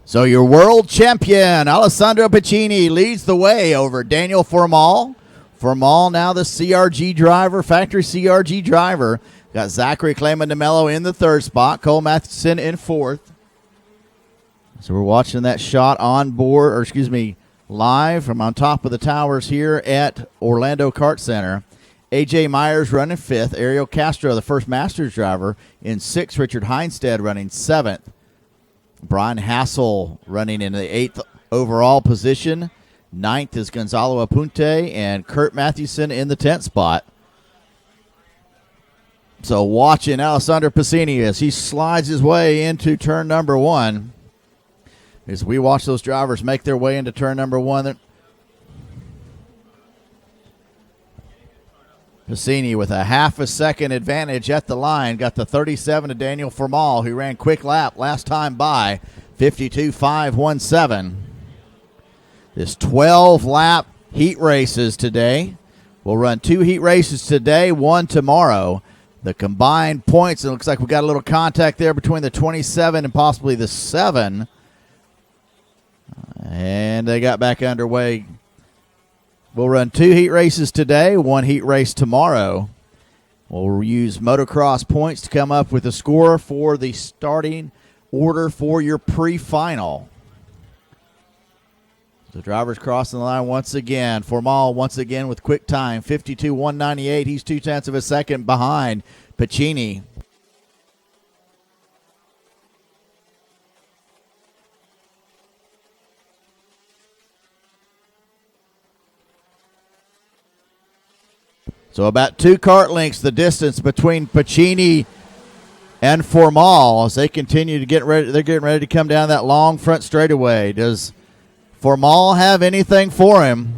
So your world champion, Alessandro Piccini, leads the way over Daniel Formal. Formal now the CRG driver, factory CRG driver. Got Zachary Clayman DeMello in the third spot. Cole Matheson in fourth. So we're watching that shot on board, or excuse me, live from on top of the towers here at Orlando Kart Center. A.J. Myers running fifth. Ariel Castro, the first Masters driver, in sixth. Richard Heinstead running seventh. Brian Hassel running in the eighth overall position. Ninth is Gonzalo Apunte, and Kurt Mathewson in the 10th spot. So watching Alessandro Piccini as he slides his way into turn number one. As we watch those drivers make their way into turn number one. Piccini with a half a second advantage at the line. Got the 37 to Daniel Formal, who ran quick lap last time by, 52.517. This 12-lap heat races today. We'll run 2 heat races today, 1 tomorrow. The combined points, it looks like we got a little contact there between the 27 and possibly the 7. And they got back underway. We'll run 2 heat races today, 1 heat race tomorrow. We'll use motocross points to come up with a score for the starting order for your pre-final. The drivers crossing the line once again. Formal once again with quick time, 52.198. He's 0.2 of a second behind Piccini. So about 2 kart lengths the distance between Piccini and Formal as they continue to get ready. They're getting ready to come down that long front straightaway. Does Formal have anything for him?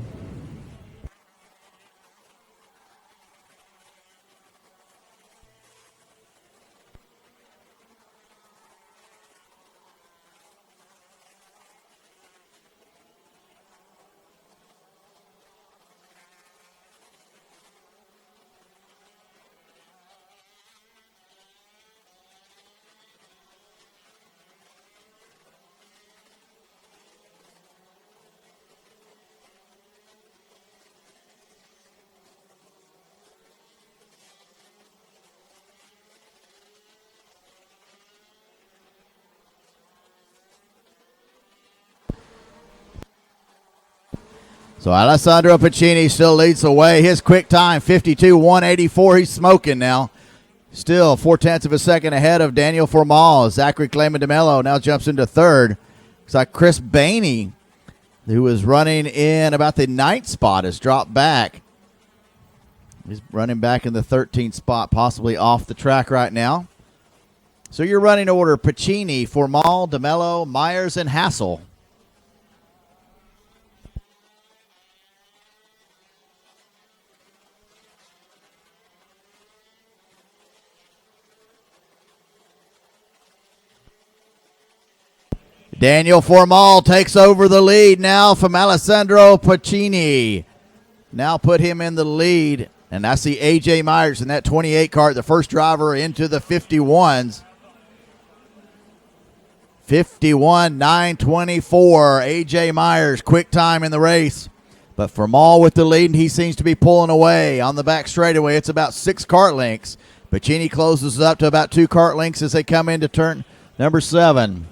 So Alessandro Piccini still leads the way. His quick time, 52.184. He's smoking now. Still 0.4 of a second ahead of Daniel Formal. Zachary Clayman DeMello now jumps into third. Looks like Chris Bainey, who was running in about the 9th spot, has dropped back. He's running back in the 13th spot, possibly off the track right now. So your running order, Piccini, Formal, DeMello, Myers, and Hassel. Daniel Formal takes over the lead now from Alessandro Piccini. Now put him in the lead. And I see A.J. Myers in that 28 kart, the first driver into the 51s. 51.924. A.J. Myers, quick time in the race. But Formal with the lead, and he seems to be pulling away on the back straightaway. It's about 6 kart lengths. Piccini closes up to about 2 kart lengths as they come into turn number 7.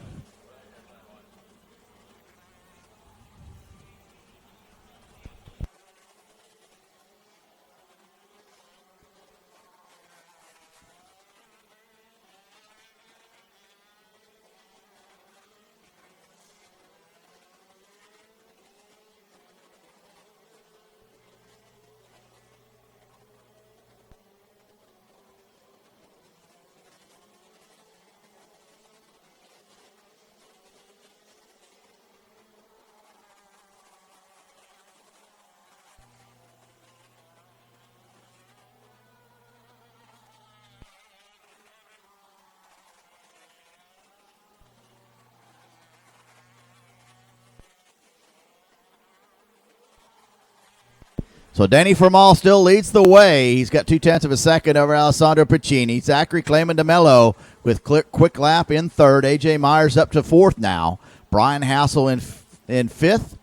So Danny Formal still leads the way. He's got 0.2 of a second over Alessandro Piccini. Zachary Clayman DeMello with quick lap in third. A.J. Myers up to fourth now. Brian Hassel in fifth.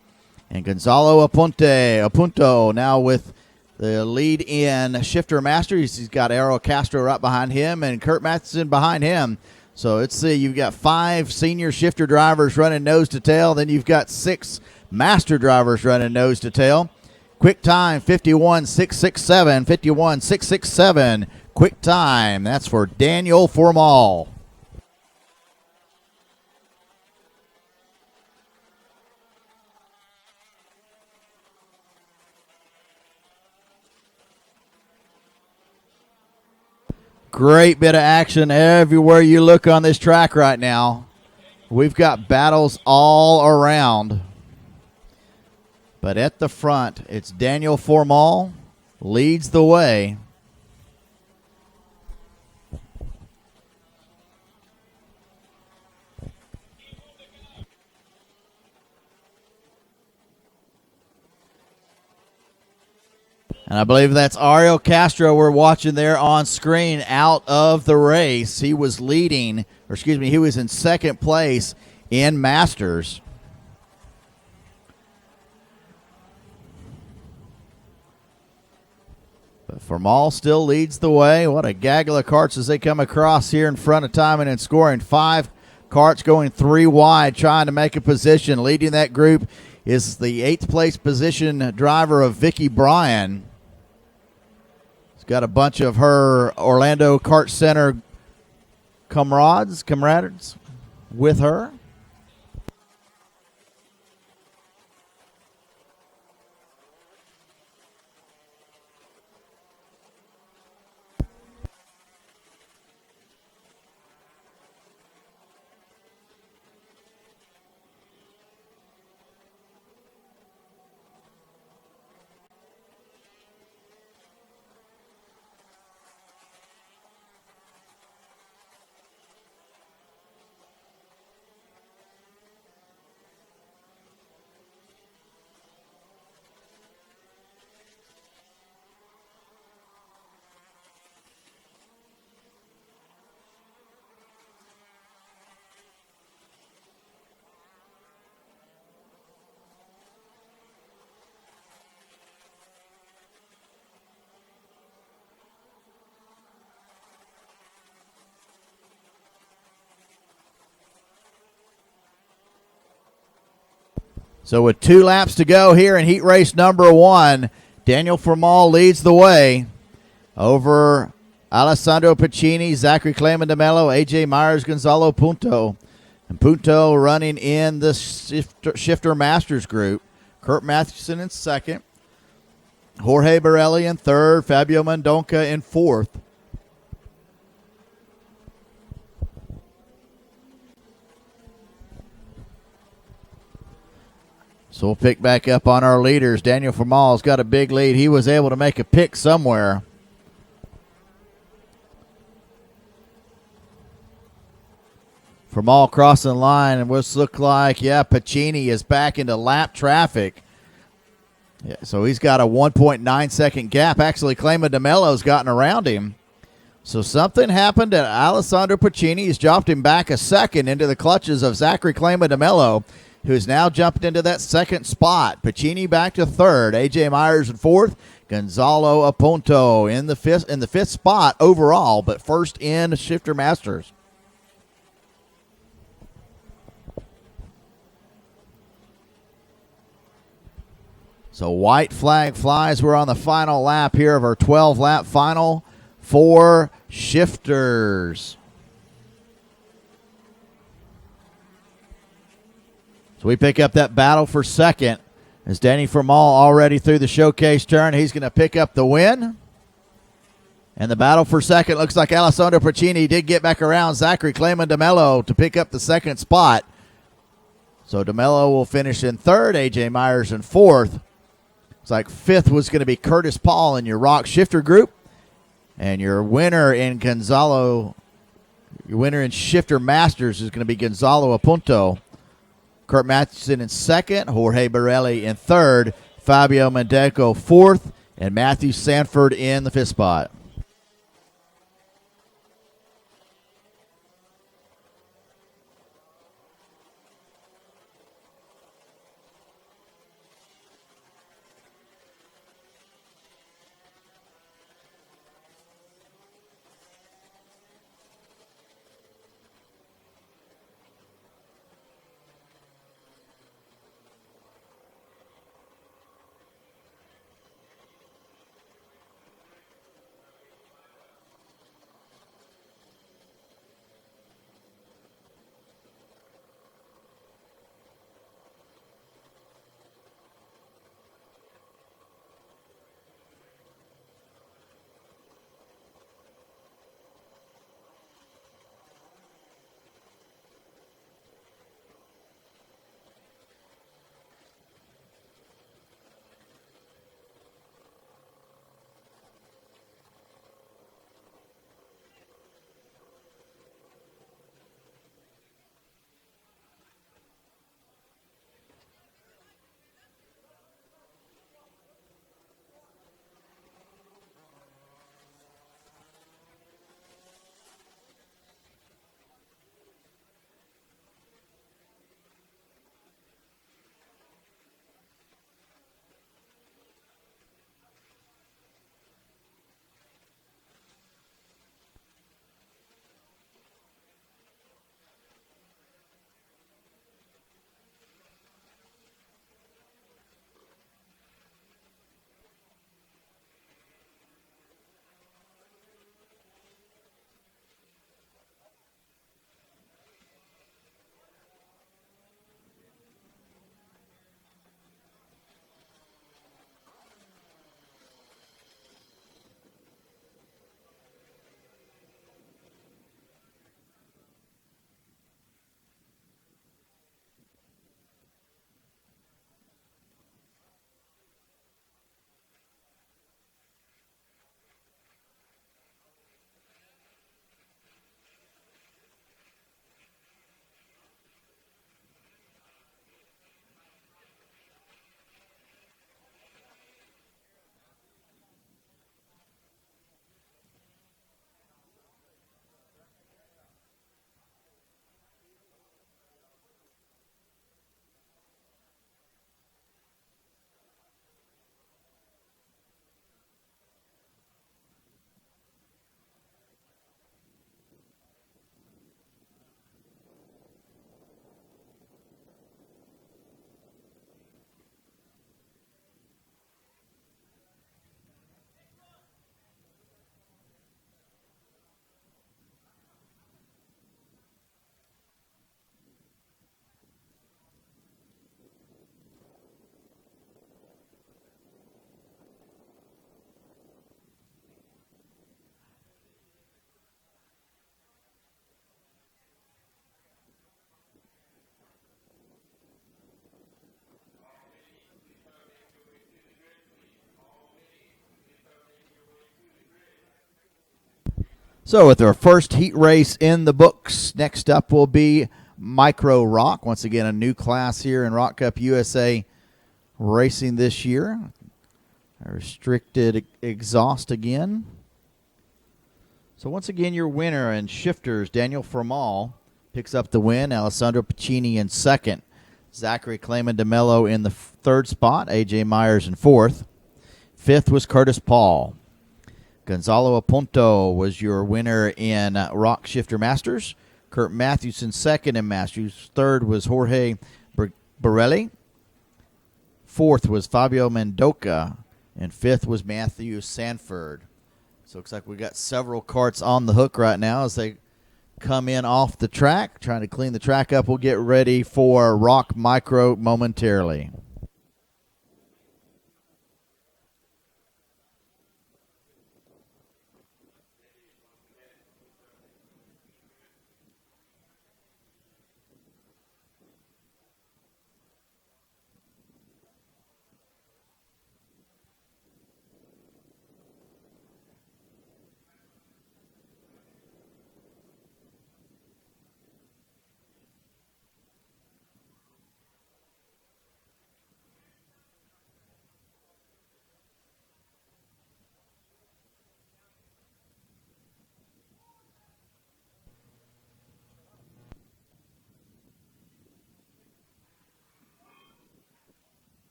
And Gonzalo Apunto now with the lead in Shifter Masters. He's got Aero Castro right behind him and Kurt Matheson behind him. So let's see, you've got 5 senior shifter drivers running nose to tail. Then you've got 6 master drivers running nose to tail. Quick time, 51.667. 51.667. Quick time. That's for Daniel Formal. Great bit of action everywhere you look on this track right now. We've got battles all around. But at the front, it's Daniel Formal leads the way. And I believe that's Ariel Castro we're watching there on screen out of the race. He was leading, or excuse me, he was in second place in Masters. But Formal still leads the way. What a gaggle of carts as they come across here in front of timing and scoring. 5 carts going 3 wide, trying to make a position. Leading that group is the 8th place position driver of Vicky Bryan. She's got a bunch of her Orlando Kart Center comrades with her. So with 2 laps to go here in heat race number 1, Daniel Formal leads the way over Alessandro Piccini, Zachary Clayman DeMello, AJ Myers, Gonzalo Punto. And Punto running in the Shifter Masters group. Kurt Matheson in second. Jorge Borelli in third. Fabio Mendonca in fourth. So we'll pick back up on our leaders. Daniel Formal's got a big lead. He was able to make a pick somewhere. Formal crossing the line, and what's look like, Piccini is back into lap traffic. Yeah, so he's got a 1.9 second gap. Actually, Clayman DeMello's gotten around him. So something happened at Alessandro Piccini. He's dropped him back a second into the clutches of Zachary Clayman DeMello, who's now jumped into that second spot. Piccini back to third. A.J. Myers in fourth. Gonzalo Apunto in the fifth spot overall, but first in Shifter Masters. So white flag flies. We're on the final lap here of our 12-lap final for shifters. So we pick up that battle for second as Danny Formal already through the showcase turn. He's going to pick up the win. And the battle for second looks like Alessandro Piccini did get back around Zachary Clayman DeMello to pick up the second spot. So DeMello will finish in third, A.J. Myers in fourth. It's like fifth was going to be Curtis Paul in your Rock Shifter group. And your winner in Shifter Masters is going to be Gonzalo Apunto. Kurt Matheson in second, Jorge Borelli in third, Fabio Mendeco fourth, and Matthew Sanford in the fifth spot. So with our first heat race in the books, next up will be Micro Rock. Once again, a new class here in Rok Cup USA racing this year. A restricted exhaust again. So once again, your winner in shifters, Daniel Formal, picks up the win. Alessandro Piccini in second. Zachary Clayman DeMello in the third spot. A.J. Myers in fourth. Fifth was Curtis Paul. Gonzalo Aponto was your winner in Rock Shifter Masters. Kurt Matthews in second in Masters. Third was Jorge Borelli. Fourth was Fabio Mendoca. And fifth was Matthew Sanford. So it looks like we got several carts on the hook right now as they come in off the track, trying to clean the track up. We'll get ready for Rock Micro momentarily.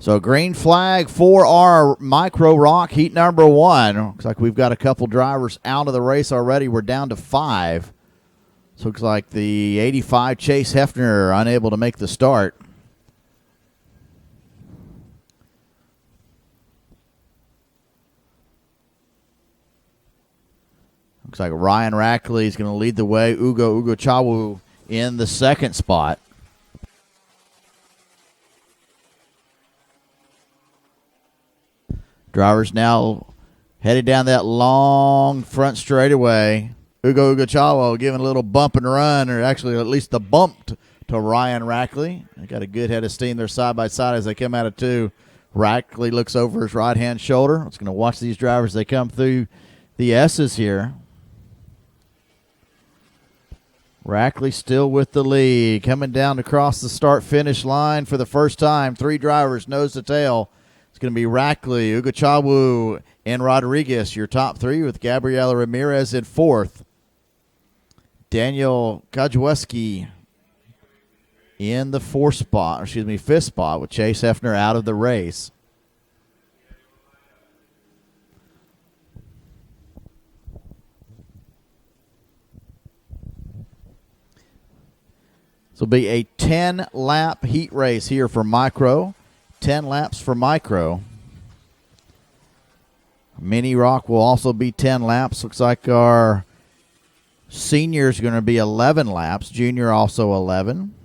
So green flag for our Micro Rock heat number 1. Looks like we've got a couple drivers out of the race already. We're down to 5. So looks like the 85 Chase Hefner unable to make the start. Looks like Ryan Rackley is going to lead the way. Ugo Chawu in the second spot. Drivers now headed down that long front straightaway. Ugo Chawu giving a little bump and run, or actually at least the bump to Ryan Rackley. They got a good head of steam there side by side as they come out of 2. Rackley looks over his right-hand shoulder. It's going to watch these drivers as they come through the S's here. Rackley still with the lead. Coming down across the start-finish line for the first time. 3 drivers, nose to tail. It's going to be Rackley, Ugo Chawu, and Rodriguez, your top 3, with Gabriela Ramirez in 4th. Daniel Kajewski in the 5th spot, with Chase Hefner out of the race. This will be a 10-lap heat race here for Micro. 10 laps for Micro. Mini Rock will also be 10 laps. Looks like our senior is going to be 11 laps. Junior also 11.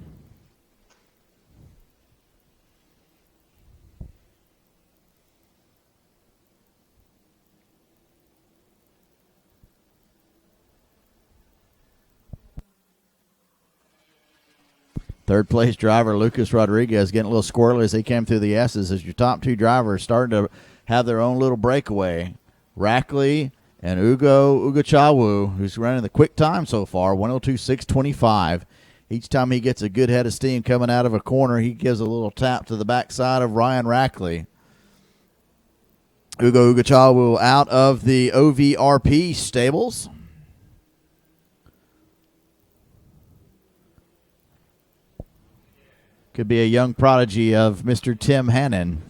Third place driver Lucas Rodriguez getting a little squirrely as he came through the S's as your top 2 drivers starting to have their own little breakaway. Rackley and Ugo Chawu, who's running the quick time so far, 102.625. Each time he gets a good head of steam coming out of a corner, he gives a little tap to the backside of Ryan Rackley. Ugo Chawu out of the OVRP stables. Could be a young prodigy of Mr. Tim Hannon.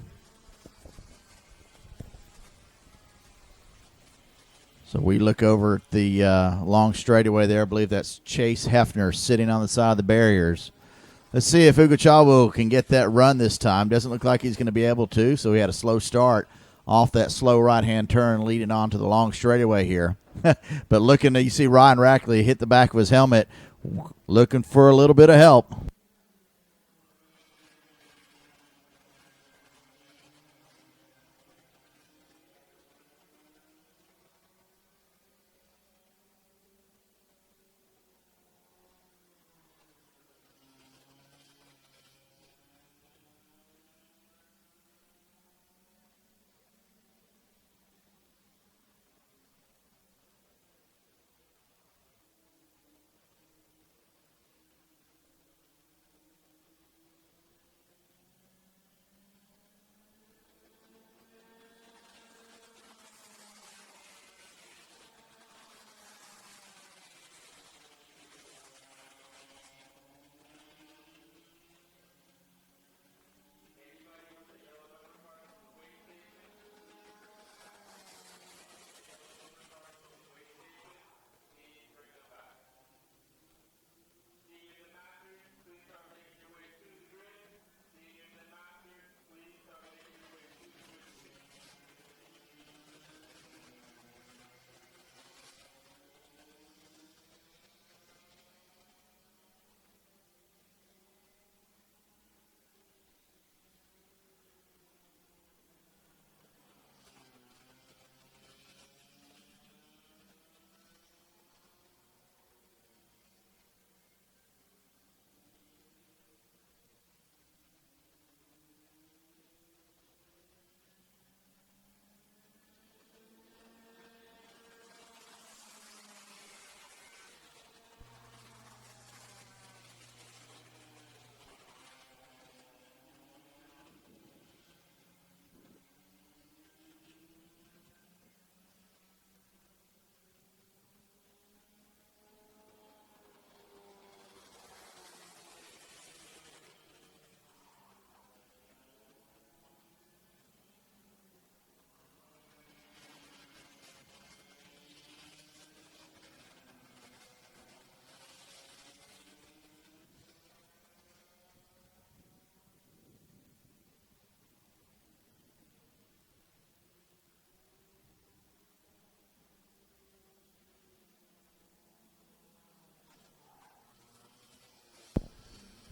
So we look over at the long straightaway there. I believe that's Chase Hefner sitting on the side of the barriers. Let's see if Ugo Chawu can get that run this time. Doesn't look like he's going to be able to, so he had a slow start off that slow right-hand turn leading on to the long straightaway here. But looking, you see Ryan Rackley hit the back of his helmet, looking for a little bit of help.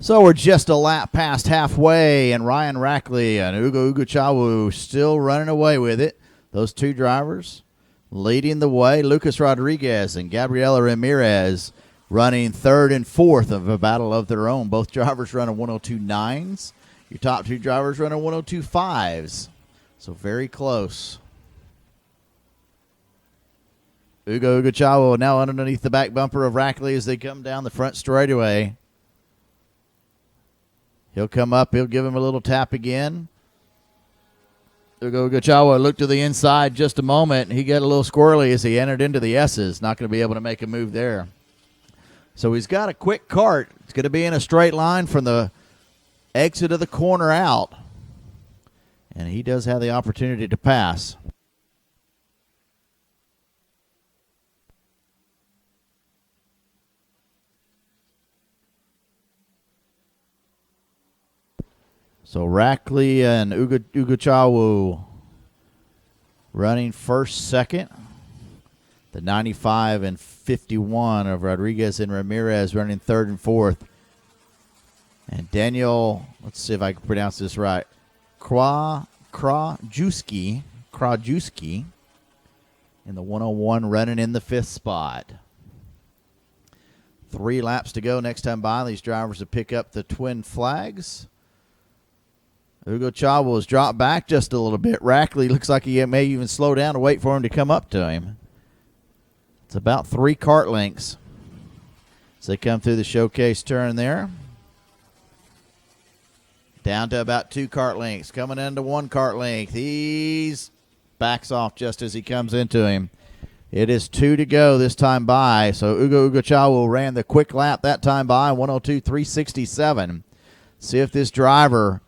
So we're just a lap past halfway, and Ryan Rackley and Ugo Ugochawu still running away with it. Those two drivers leading the way. Lucas Rodriguez and Gabriela Ramirez running third and fourth of a battle of their own. Both drivers running 102.9s. Your top two drivers running 102.5s. So very close. Ugo Ugochawu now underneath the back bumper of Rackley as they come down the front straightaway. He'll come up. He'll give him a little tap again. Ugo Ugochawu looked to the inside just a moment. He got a little squirrely as he entered into the S's. Not going to be able to make a move there. So he's got a quick cart. It's going to be in a straight line from the exit of the corner out. And he does have the opportunity to pass. So Rackley and Ugochawu running first, second. The 95 and 51 of Rodriguez and Ramirez running third and fourth. And Daniel, let's see if I can pronounce this right, Krajewski in the 101 running in the fifth spot. 3 laps to go next time by. These drivers will pick up the twin flags. Ugochawu has dropped back just a little bit. Rackley looks like he may even slow down to wait for him to come up to him. It's about 3 kart lengths as they come through the showcase turn there. Down to about 2 kart lengths. Coming into 1 kart length. He's backs off just as he comes into him. It is 2 to go this time by. So Ugo Ugochawu ran the quick lap that time by, 102.367. See if this driver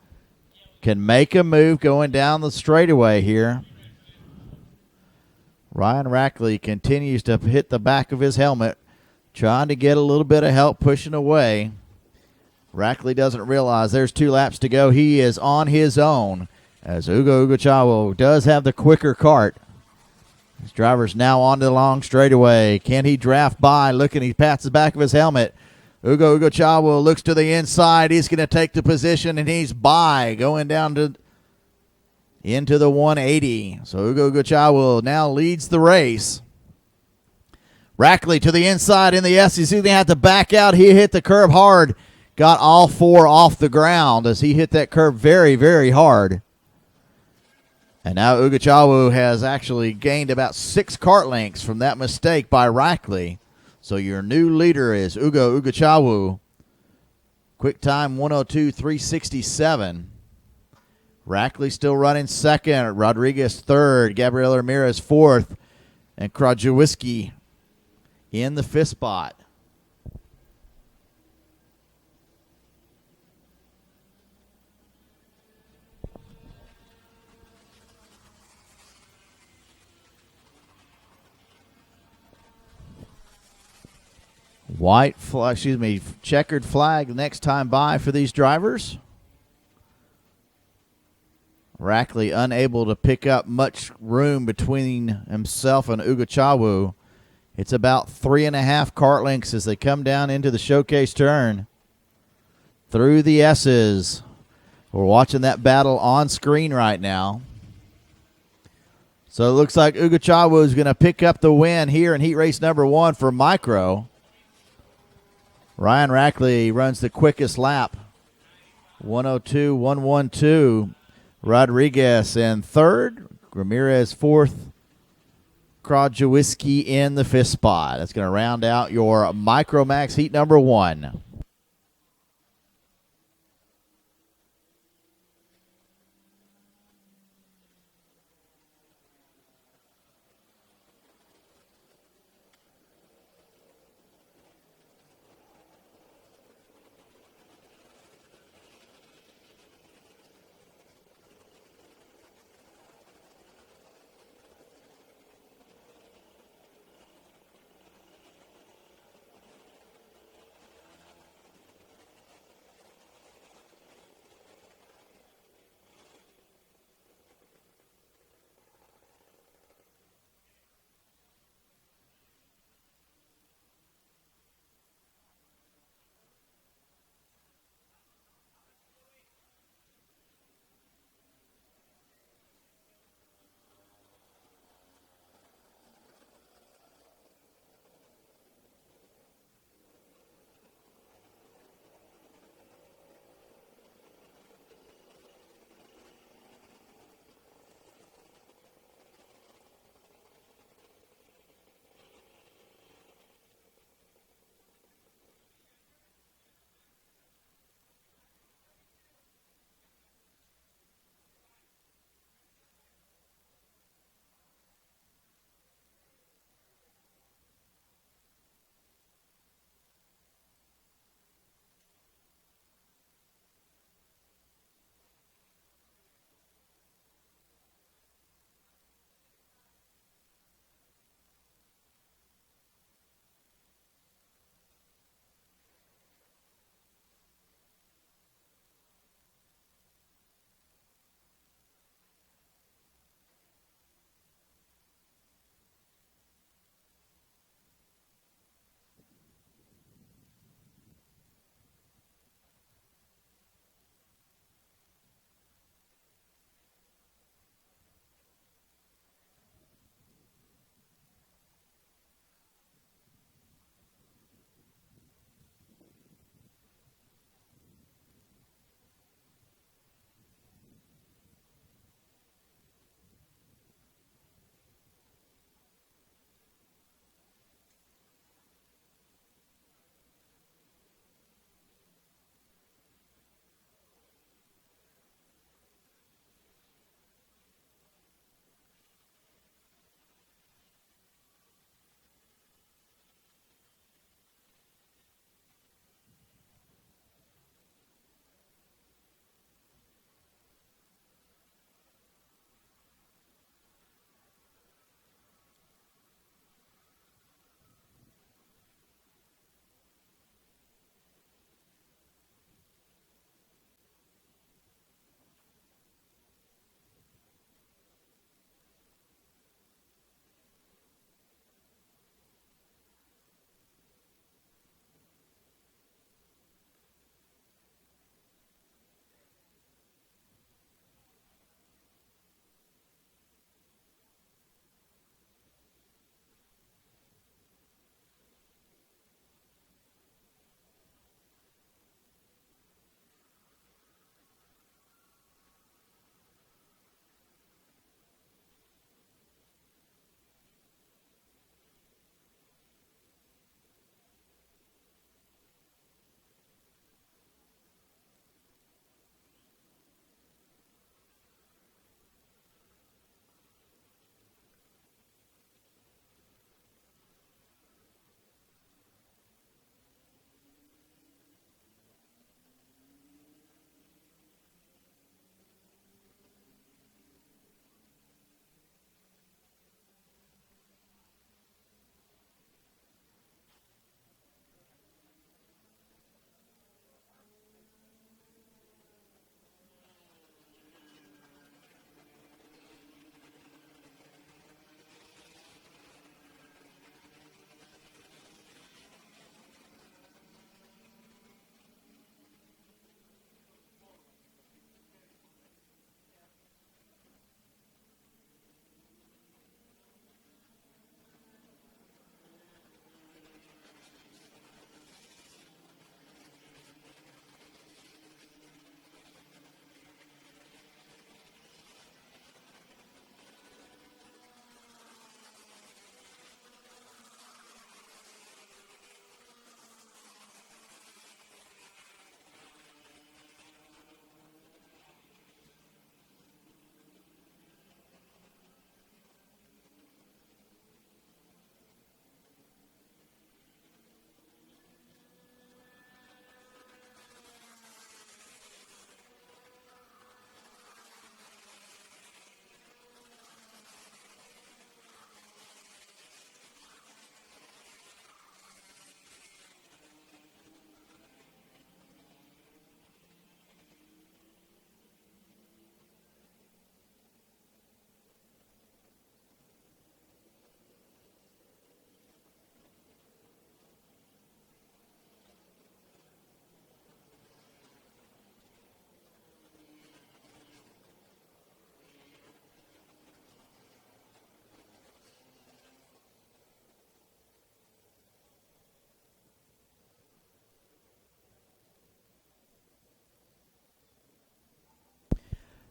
can make a move going down the straightaway here. Ryan Rackley continues to hit the back of his helmet, trying to get a little bit of help pushing away. Rackley doesn't realize there's 2 laps to go. He is on his own as Ugo Ugochawu does have the quicker cart. His driver's now on the long straightaway. Can he draft by? Looking, he pats the back of his helmet. Ugo Ugochawu looks to the inside. He's going to take the position, and he's by, going down to into the 180. So Ugo Ugochawu now leads the race. Rackley to the inside in the S. He's going to have to back out. He hit the curb hard. Got all 4 off the ground as he hit that curb very, very hard. And now Ugochawu has actually gained about 6 kart lengths from that mistake by Rackley. So your new leader is Ugo Ugochawu. Quick time 102.367. Rackley still running second. Rodriguez third. Gabriela Ramirez fourth. And Krajewski in the fifth spot. Checkered flag next time by for these drivers. Rackley unable to pick up much room between himself and Ugochawu. It's about 3.5 kart lengths as they come down into the showcase turn. Through the S's. We're watching that battle on screen right now. So it looks like Ugochawu is going to pick up the win here in heat race number 1 for Micro. Ryan Rackley runs the quickest lap, 102.112. Rodriguez in third, Ramirez fourth, Krajewski in the fifth spot. That's going to round out your Micromax heat number 1.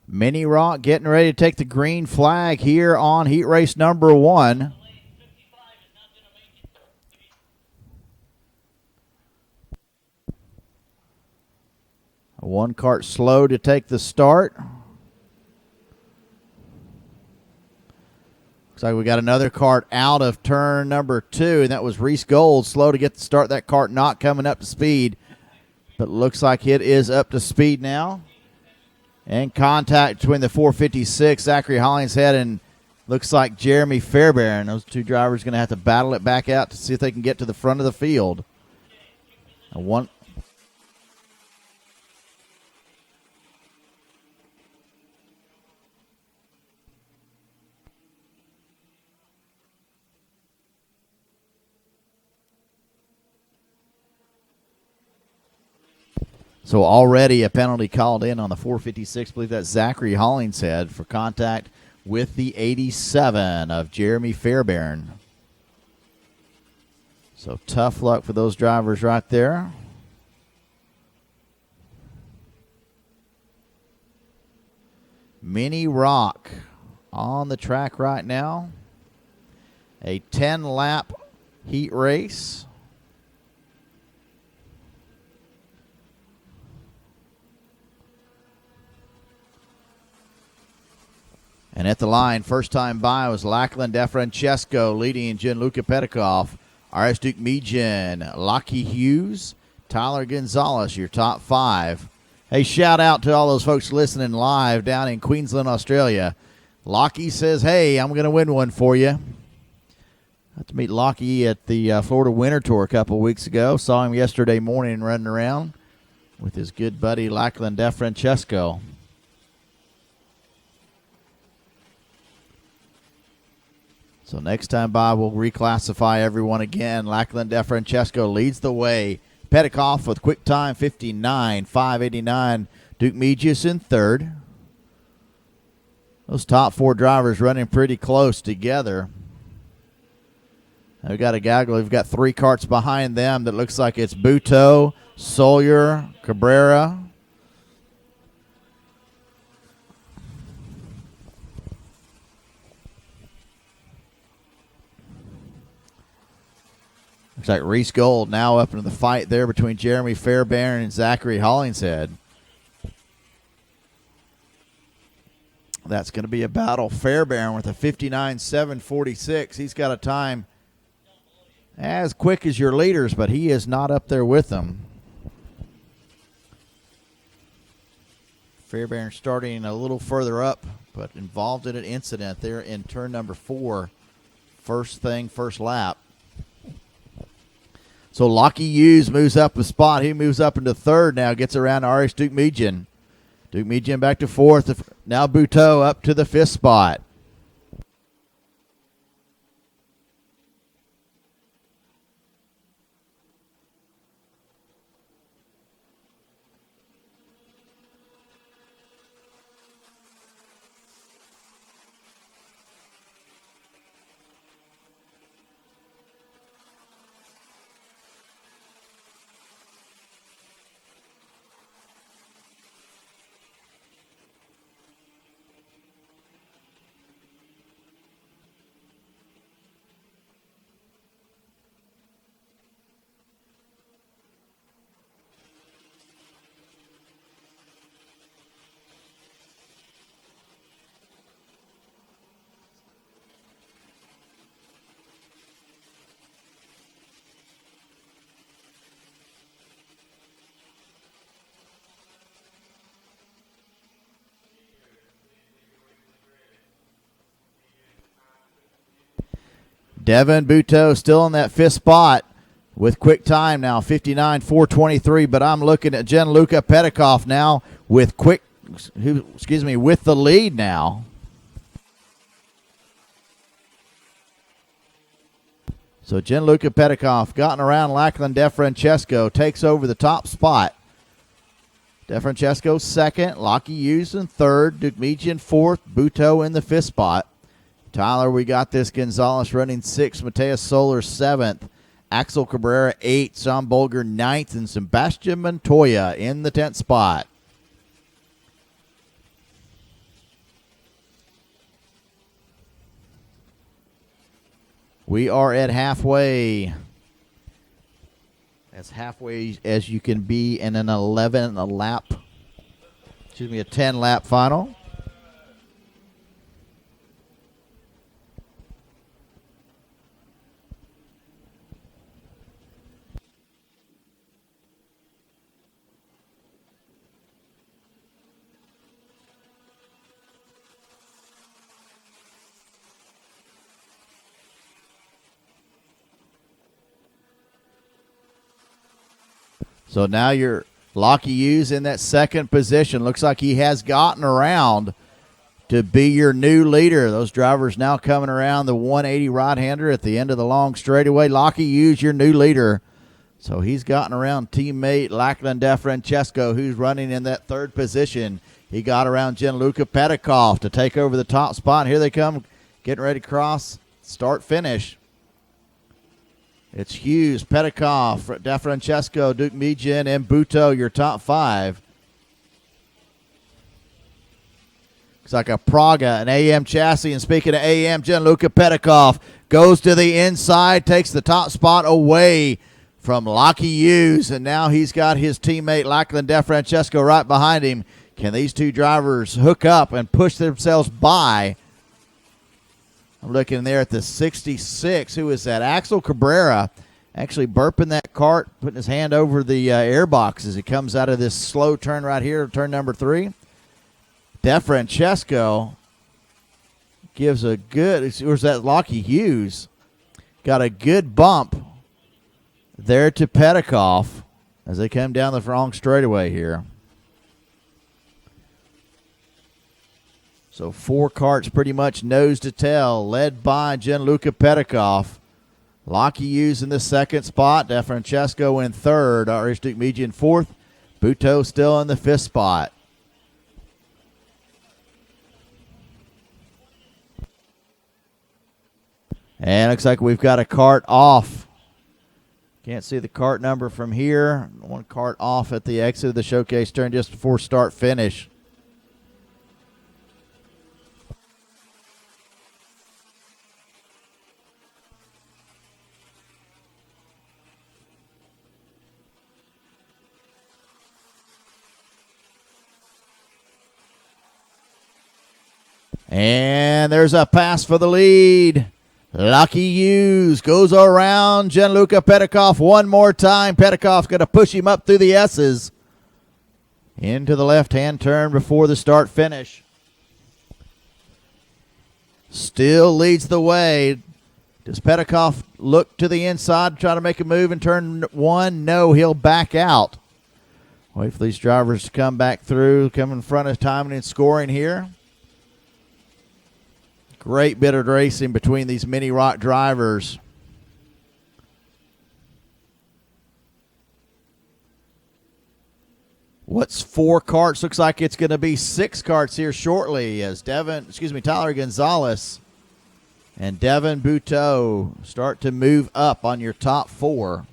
Mini Rock getting ready to take the green flag here on heat race number 1. One cart slow to take the start. Looks like we got another cart out of turn number 2, and that was Reese Gold, slow to get the start. That cart not coming up to speed, but looks like it is up to speed now. And contact between the 456, Zachary Hollingshead, and looks like Jeremy Fairbairn. Those two drivers going to have to battle it back out to see if they can get to the front of the field. So already a penalty called in on the 456. I believe that's Zachary Hollingshead for contact with the 87 of Jeremy Fairbairn. So tough luck for those drivers right there. Mini Rock on the track right now. A 10-lap heat race. And at the line, first time by was Lachlan DeFrancesco leading Gianluca Petikoff, RS Duke Mejan, Lockie Hughes, Tyler Gonzalez, your top 5. Hey, shout out to all those folks listening live down in Queensland, Australia. Lockie says, hey, I'm going to win one for you. Got to meet Lockie at the Florida Winter Tour a couple weeks ago. Saw him yesterday morning running around with his good buddy Lachlan DeFrancesco. So next time by, we'll reclassify everyone again. Lachlan DeFrancesco leads the way. Petikoff with quick time 59.589. Duke Mejius in third. Those top 4 drivers running pretty close together. We've got a gaggle. We've got 3 carts behind them that looks like it's Buteau, Sawyer, Cabrera. Looks like Reese Gold now up into the fight there between Jeremy Fairbairn and Zachary Hollingshead. That's going to be a battle. Fairbairn with a 59.746. He's got a time as quick as your leaders, but he is not up there with them. Fairbairn starting a little further up, but involved in an incident there in turn number 4. First thing, first lap. So Lockie Hughes moves up a spot. He moves up into third now, gets around RS Duke Mejan. Duke Mejan back to fourth. Now Buteau up to the 5th spot. Devin Buteau still in that 5th spot with quick time now, 59.423. But I'm looking at Gianluca Petikoff now with with the lead now. So Gianluca Petikoff gotten around Lachlan DeFrancesco, takes over the top spot. DeFrancesco second, Lockie Hughes in third, Duke Mejian fourth, Buteau in the 5th spot. Tyler, we got this. Gonzalez running 6th, Mateus Soler 7th, Axel Cabrera 8th, Sean Bolger 9th, and Sebastian Montoya in the 10th spot. We are at halfway. As halfway as you can be in an 10-lap final. So now you're Lockie Hughes in that second position. Looks like he has gotten around to be your new leader. Those drivers now coming around the 180 right-hander at the end of the long straightaway. Lockie Hughes, your new leader. So he's gotten around teammate Lachlan DeFrancesco, who's running in that third position. He got around Gianluca Petikoff to take over the top spot. Here they come, getting ready to cross, start, finish. It's Hughes, Petikoff, DeFrancesco, Duke Mejan, and Buto, your top five. Looks like a Praga, an AM chassis. And speaking of AM, Gianluca Petikoff goes to the inside, takes the top spot away from Lockie Hughes. And now he's got his teammate Lachlan DeFrancesco right behind him. Can these two drivers hook up and push themselves by? I'm looking there at the 66. Who is that? Axel Cabrera actually burping that cart, putting his hand over the airbox as he comes out of this slow turn right here, turn number 3. DeFrancesco gives a good, where's that Lockie Hughes? Got a good bump there to Petikoff as they come down the wrong straightaway here. So 4 carts pretty much nose to tail, led by Gianluca Petikoff. Lockie Hughes in the second spot. DeFrancesco in third. R.H. Duke Meji in fourth. Buto still in the fifth spot. And looks like we've got a cart off. Can't see the cart number from here. One cart off at the exit of the showcase turn just before start finish. And there's a pass for the lead. Lockie Hughes goes around Gianluca Petikoff one more time. Petikoff's going to push him up through the S's into the left-hand turn before the start finish. Still leads the way. Does Petikoff look to the inside, try to make a move in turn 1? No, he'll back out. Wait for these drivers to come back through, come in front of timing and scoring here. Great bit of racing between these Mini Rock drivers. What's 4 carts? Looks like it's going to be 6 carts here shortly as Tyler Gonzalez and Devin Buteau start to move up on your top 4.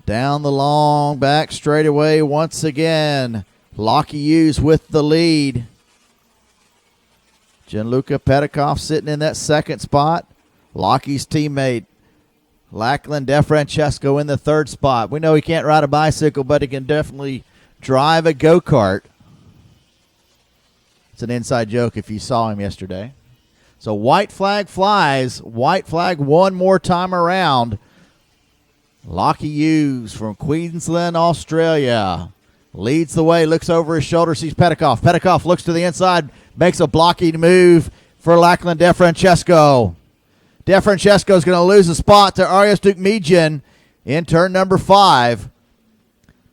Down the long back straightaway once again. Lockie Hughes with the lead. Gianluca Petikoff sitting in that second spot. Lockie's teammate, Lachlan DeFrancesco, in the third spot. We know he can't ride a bicycle, but he can definitely drive a go-kart. It's an inside joke if you saw him yesterday. So white flag flies. White flag one more time around. Lockie Hughes from Queensland, Australia, leads the way, looks over his shoulder, sees Petikoff. Petikoff looks to the inside, makes a blocking move for Lachlan DeFrancesco. DeFrancesco is going to lose a spot to Arias Duke Mejan in turn number 5.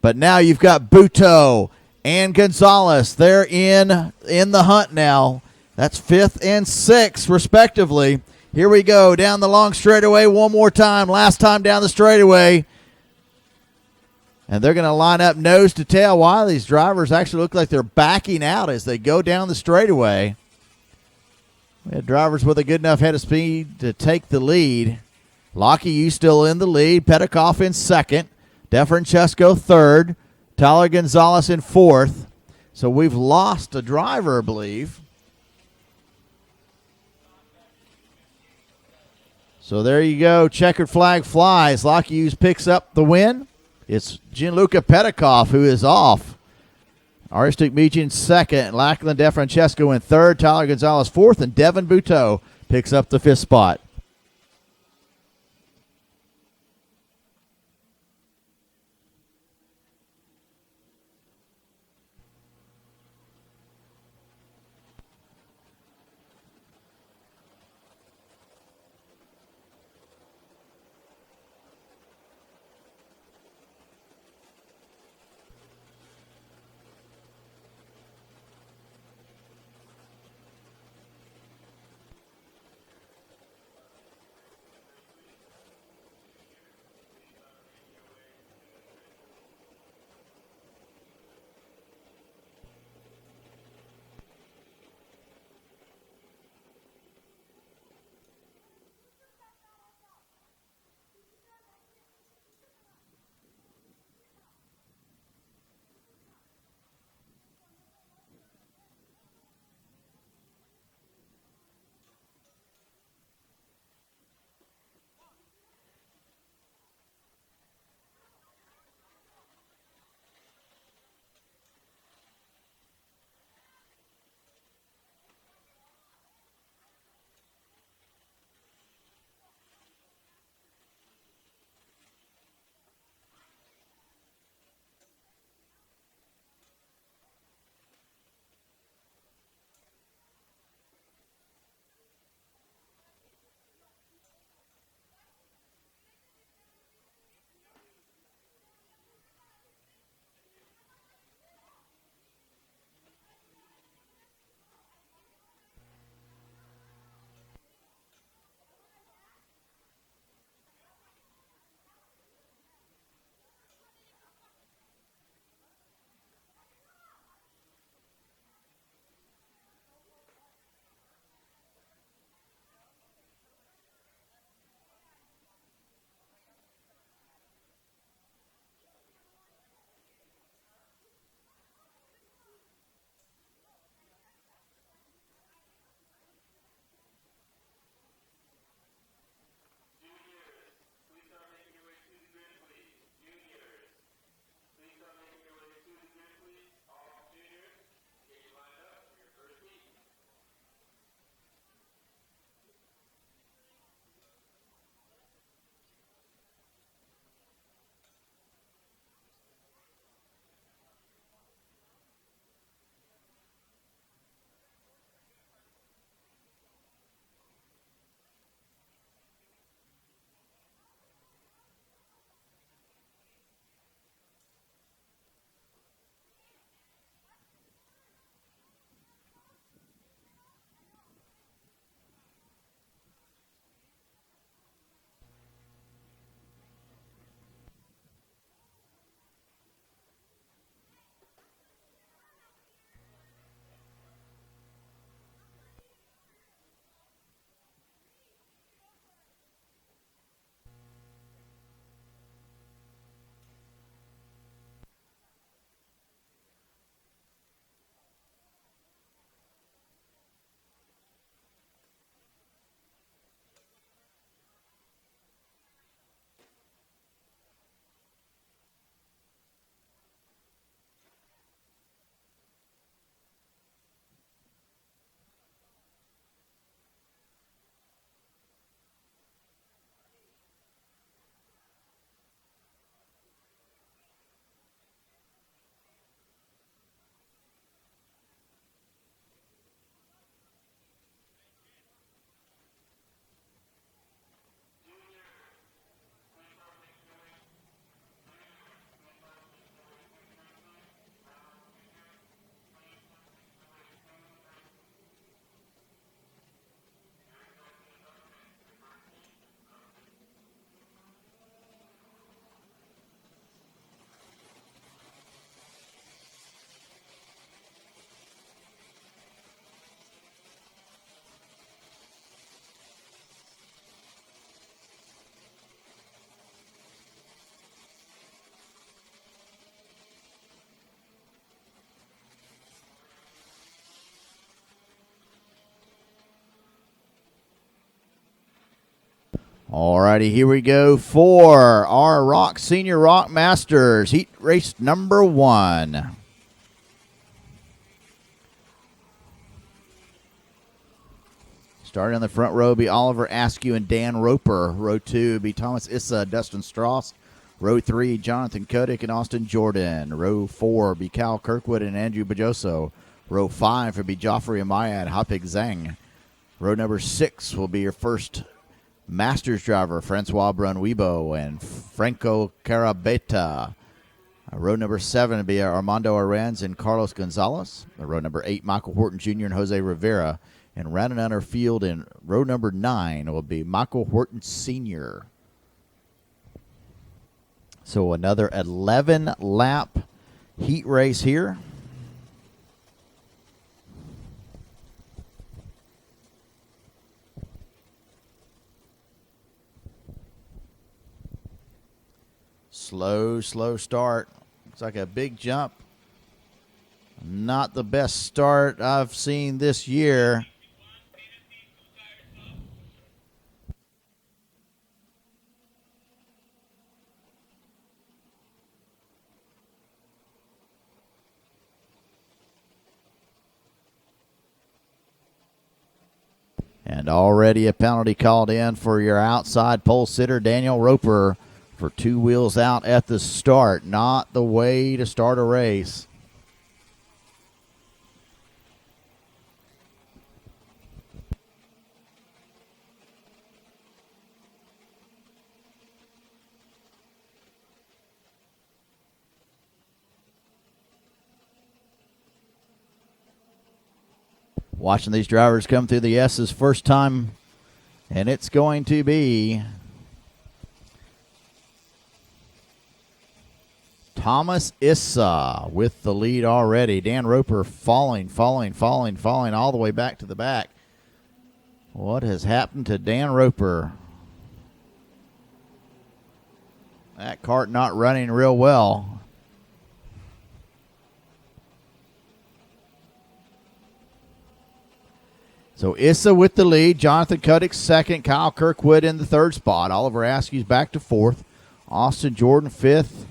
But now you've got Buto and Gonzalez. They're in the hunt now. That's 5th and 6th, respectively. Here we go, down the long straightaway one more time. Last time down the straightaway. And they're going to line up nose to tail. Wow, these drivers actually look like they're backing out as they go down the straightaway. We had drivers with a good enough head of speed to take the lead. Lockie Hughes still in the lead. Petikoff in second. DeFrancesco third. Tyler Gonzalez in fourth. So we've lost a driver, I believe. So there you go. Checkered flag flies. Lock Hughes picks up the win. It's Gianluca Petikoff who is off. Aristic Meechin second. Lachlan DeFrancesco in third. Tyler Gonzalez fourth. And Devin Buteau picks up the fifth spot. Alrighty, here we go for our Rok Senior Rok Masters heat race number 1. Starting on the front row will be Oliver Askew and Dan Roper. Row 2 will be Thomas Issa, Dustin Strauss. Row 3, Jonathan Kotick and Austin Jordan. Row 4 will be Cal Kirkwood and Andrew Bajoso. Row 5 will be Joffrey Amaya and Hapig Zhang. Row number 6 will be your first Masters driver, Francois Brunwibo and Franco Carabeta. Row number 7 will be Armando Aranz and Carlos Gonzalez. Row number 8, Michael Horton Jr. and Jose Rivera. And rounding out our field in row number 9 will be Michael Horton Sr. So another 11-lap heat race here. Slow start. Looks like a big jump. Not the best start I've seen this year. And already a penalty called in for your outside pole sitter, Daniel Roper, for 2 wheels out at the start. Not the way to start a race. Watching these drivers come through the S's first time, and it's going to be Thomas Issa with the lead already. Dan Roper falling all the way back to the back. What has happened to Dan Roper? That kart not running real well. So Issa with the lead, Jonathan Kotick second, Kyle Kirkwood in the third spot. Oliver Askew's back to fourth. Austin Jordan fifth.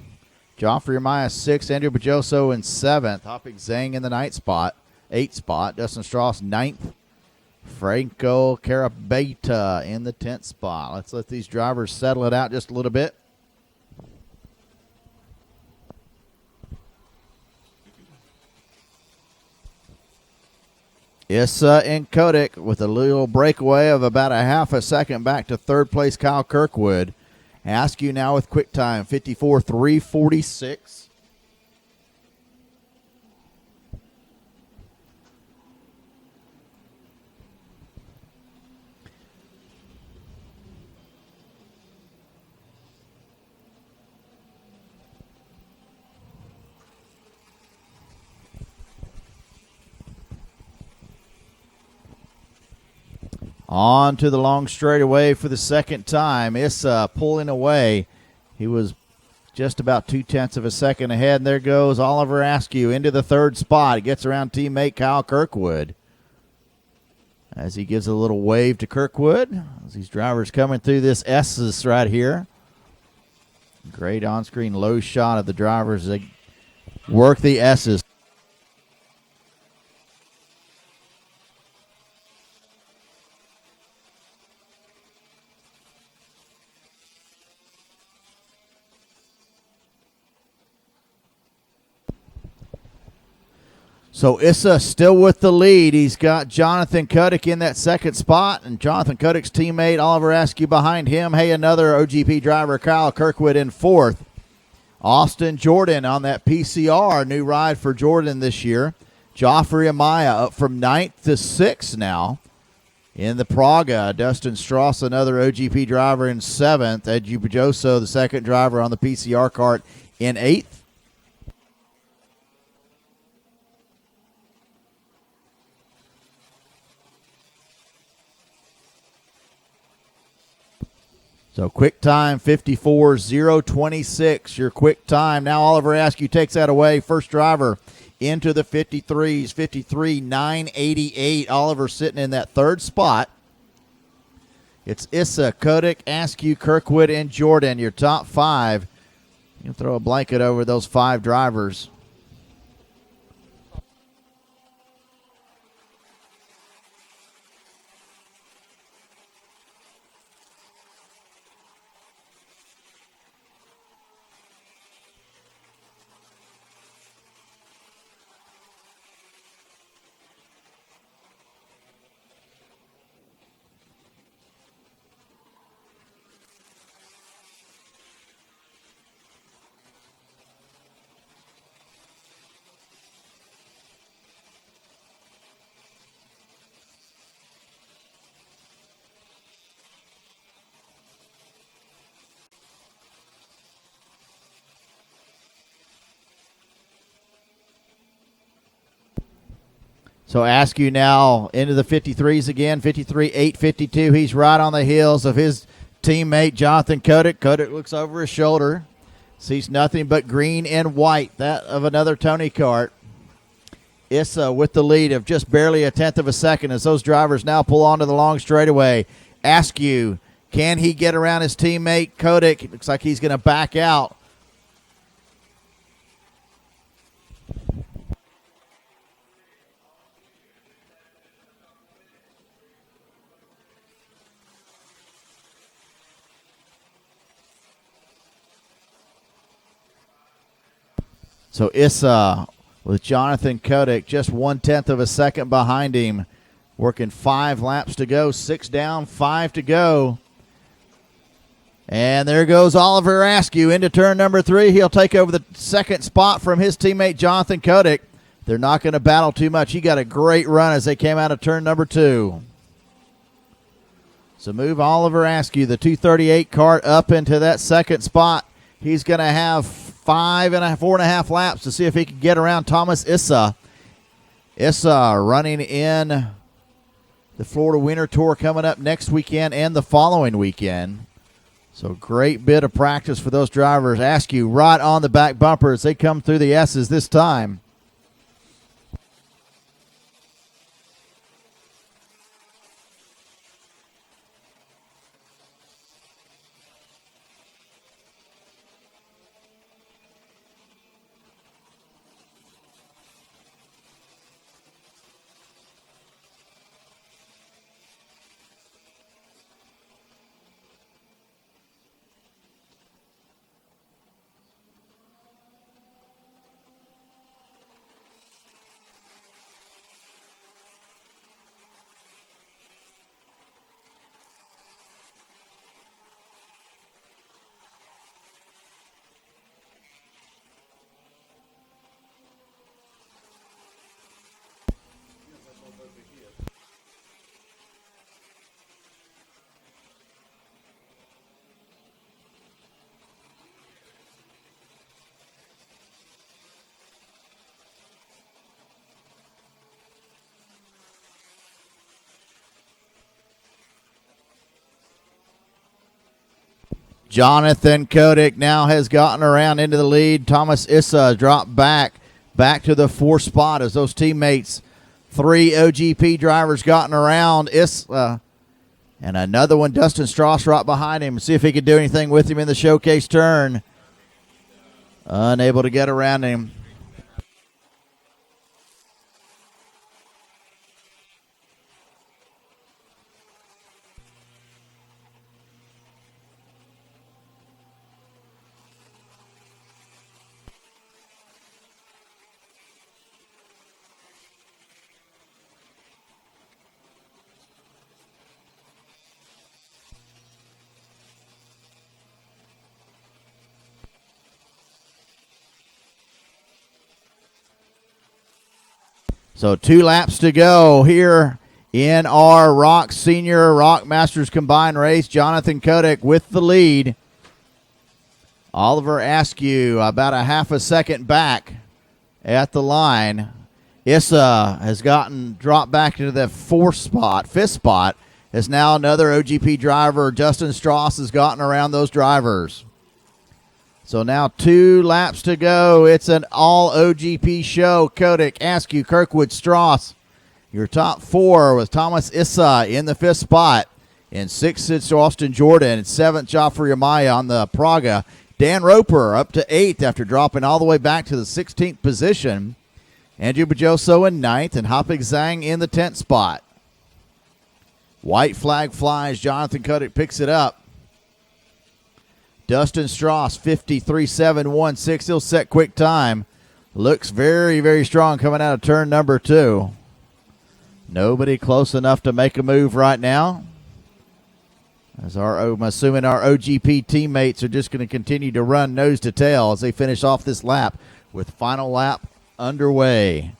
Joffrey Amaya sixth. Andrew Bajoso in seventh. Hapig Zhang in the eighth spot. Dustin Strauss ninth. Franco Carabeta in the 10th spot. Let's let these drivers settle it out just a little bit. Issa and Kotick with a little breakaway of about a half a second back to third place, Kyle Kirkwood. Askew now with quick time, 54.346. On to the long straightaway for the second time. Issa pulling away. He was just about 0.2 of a second ahead, and there goes Oliver Askew into the third spot. He gets around teammate Kyle Kirkwood as he gives a little wave to Kirkwood as these drivers coming through this S's right here. Great on-screen low shot of the drivers. They work the S's. So Issa still with the lead. He's got Jonathan Kotick in that second spot, and Jonathan Kotick's teammate Oliver Askew behind him. Hey, another OGP driver, Kyle Kirkwood, in fourth. Austin Jordan on that PCR, new ride for Jordan this year. Joffrey Amaya up from 9th to 6th now. In the Praga, Dustin Strauss, another OGP driver, in 7th. Andrew Bajoso, the second driver on the PCR kart, in 8th. So quick time, 54.026, your quick time. Now Oliver Askew takes that away. First driver into the 53s, 53.988. Oliver sitting in that third spot. It's Issa, Kodak, Askew, Kirkwood, and Jordan, your top 5. You can throw a blanket over those 5 drivers. So Askew now into the 53s again, 53, 852. He's right on the heels of his teammate Jonathan Kodak. Kodak looks over his shoulder, sees nothing but green and white, that of another Tony Kart. Issa with the lead of just barely a tenth of a second as those drivers now pull onto the long straightaway. Askew, can he get around his teammate Kodak? It looks like he's going to back out. So Issa with Jonathan Kodak just 1/10 of a second behind him, working 5 laps to go, 6 down, 5 to go. And there goes Oliver Askew into turn number 3. He'll take over the second spot from his teammate Jonathan Kodak. They're not going to battle too much. He got a great run as they came out of turn number 2. So move Oliver Askew, the 238 kart, up into that second spot. He's going to have 4.5 laps to see if he can get around Thomas Issa. Issa running in the Florida Winter Tour coming up next weekend and the following weekend. So great bit of practice for those drivers. Askew right on the back bumper as they come through the S's this time. Jonathan Kodak now has gotten around into the lead. Thomas Issa dropped back to the 4th spot as those teammates, 3 OGP drivers, gotten around Issa. And another one, Dustin Strauss, right behind him. See if he could do anything with him in the showcase turn. Unable to get around him. So 2 laps to go here in our Rok Senior Rok Masters combined race. Jonathan Kodak with the lead. Oliver Askew about a half a second back at the line. Issa has dropped back into the 5th spot. As now another OGP driver, Justin Strauss, has gotten around those drivers. So now 2 laps to go. It's an all OGP show. Kodak, Askew, Kirkwood, Strauss. Your top 4 with Thomas Issa in the 5th spot. In 6th, it's Austin Jordan. In 7th, Joffrey Amaya on the Praga. Dan Roper up to 8th after dropping all the way back to the 16th position. Andrew Bajoso in 9th, and Hopig Zhang in the 10th spot. White flag flies. Jonathan Cuddick picks it up. Dustin Strauss, 53.716. He'll set quick time. Looks very, very strong coming out of turn number 2. Nobody close enough to make a move right now. I'm assuming our OGP teammates are just going to continue to run nose to tail as they finish off this lap with final lap underway.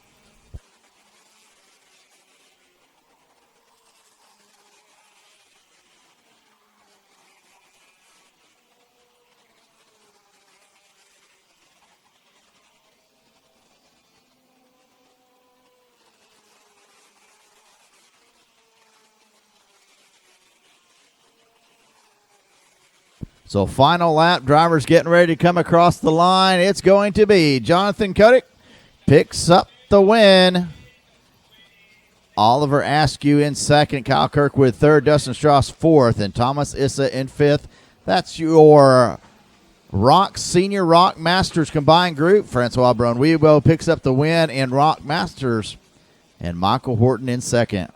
So final lap, drivers getting ready to come across the line. It's going to be Jonathan Cuddick picks up the win. Oliver Askew in 2nd, Kyle Kirkwood 3rd, Dustin Strauss 4th, and Thomas Issa in 5th. That's your Senior Rock Masters combined group. Francois Bronwiebo picks up the win in Rock Masters, and Michael Horton in 2nd.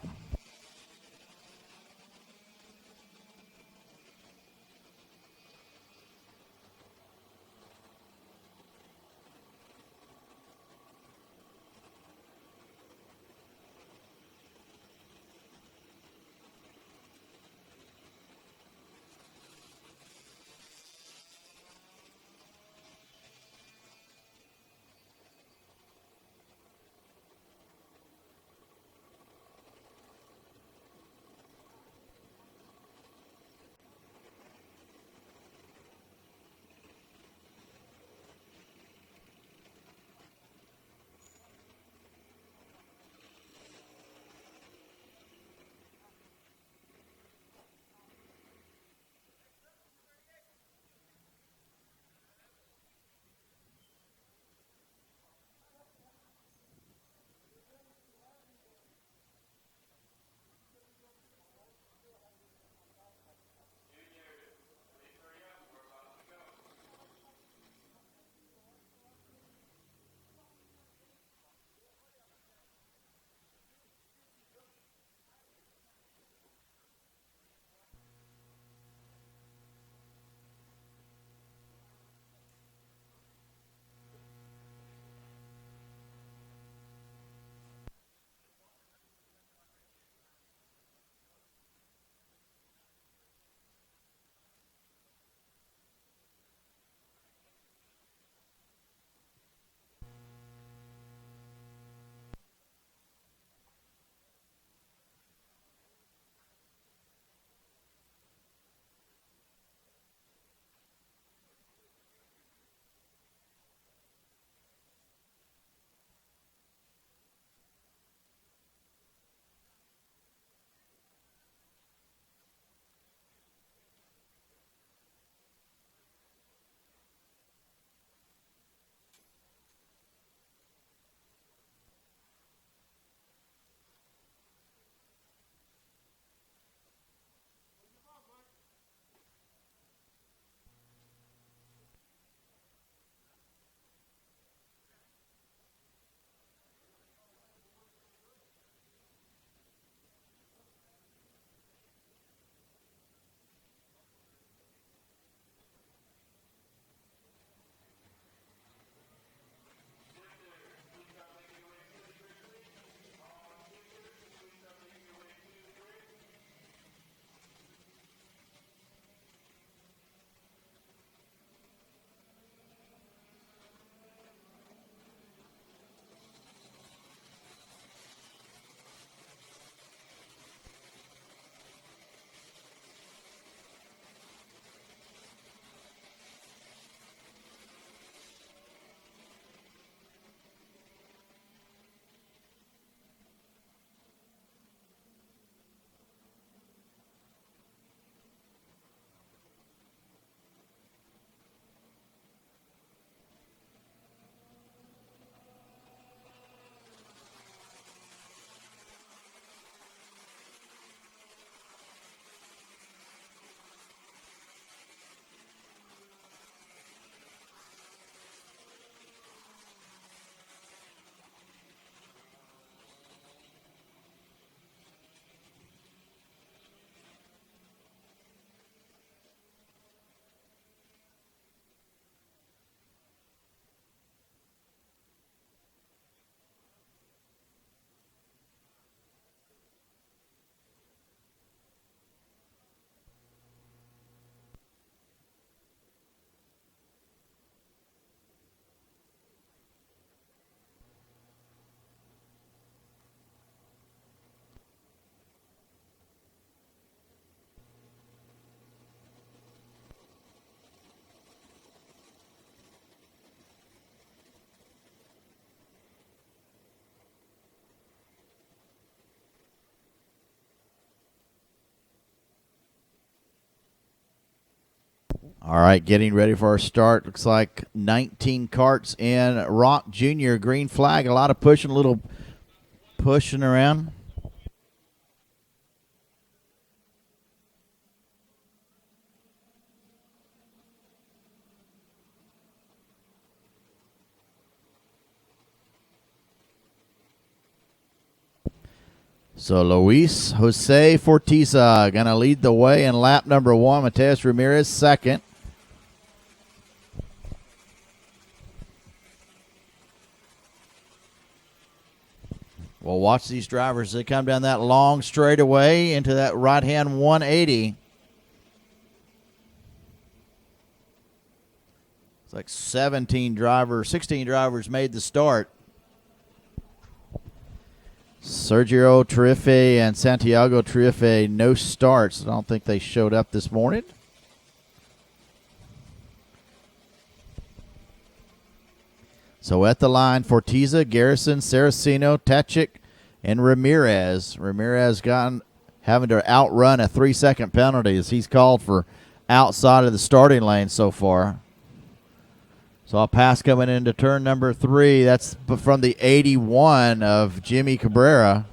All right, getting ready for our start. Looks like 19 carts in Rok Jr. Green flag. A lot of pushing, a little pushing around. So Luis Jose Fortiza going to lead the way in lap number 1. Mateus Ramirez second. We'll watch these drivers as they come down that long straightaway into that right-hand 180. It's like 16 drivers made the start. Sergio Tarife and Santiago Tarife, no starts. I don't think they showed up this morning. So at the line, Fortiza, Garrison, Saraceno, Tachik, and Ramirez. Ramirez having to outrun a 3-second penalty as he's called for outside of the starting lane so far. So a pass coming into turn number 3. That's from the 81 of Jimmy Cabrera.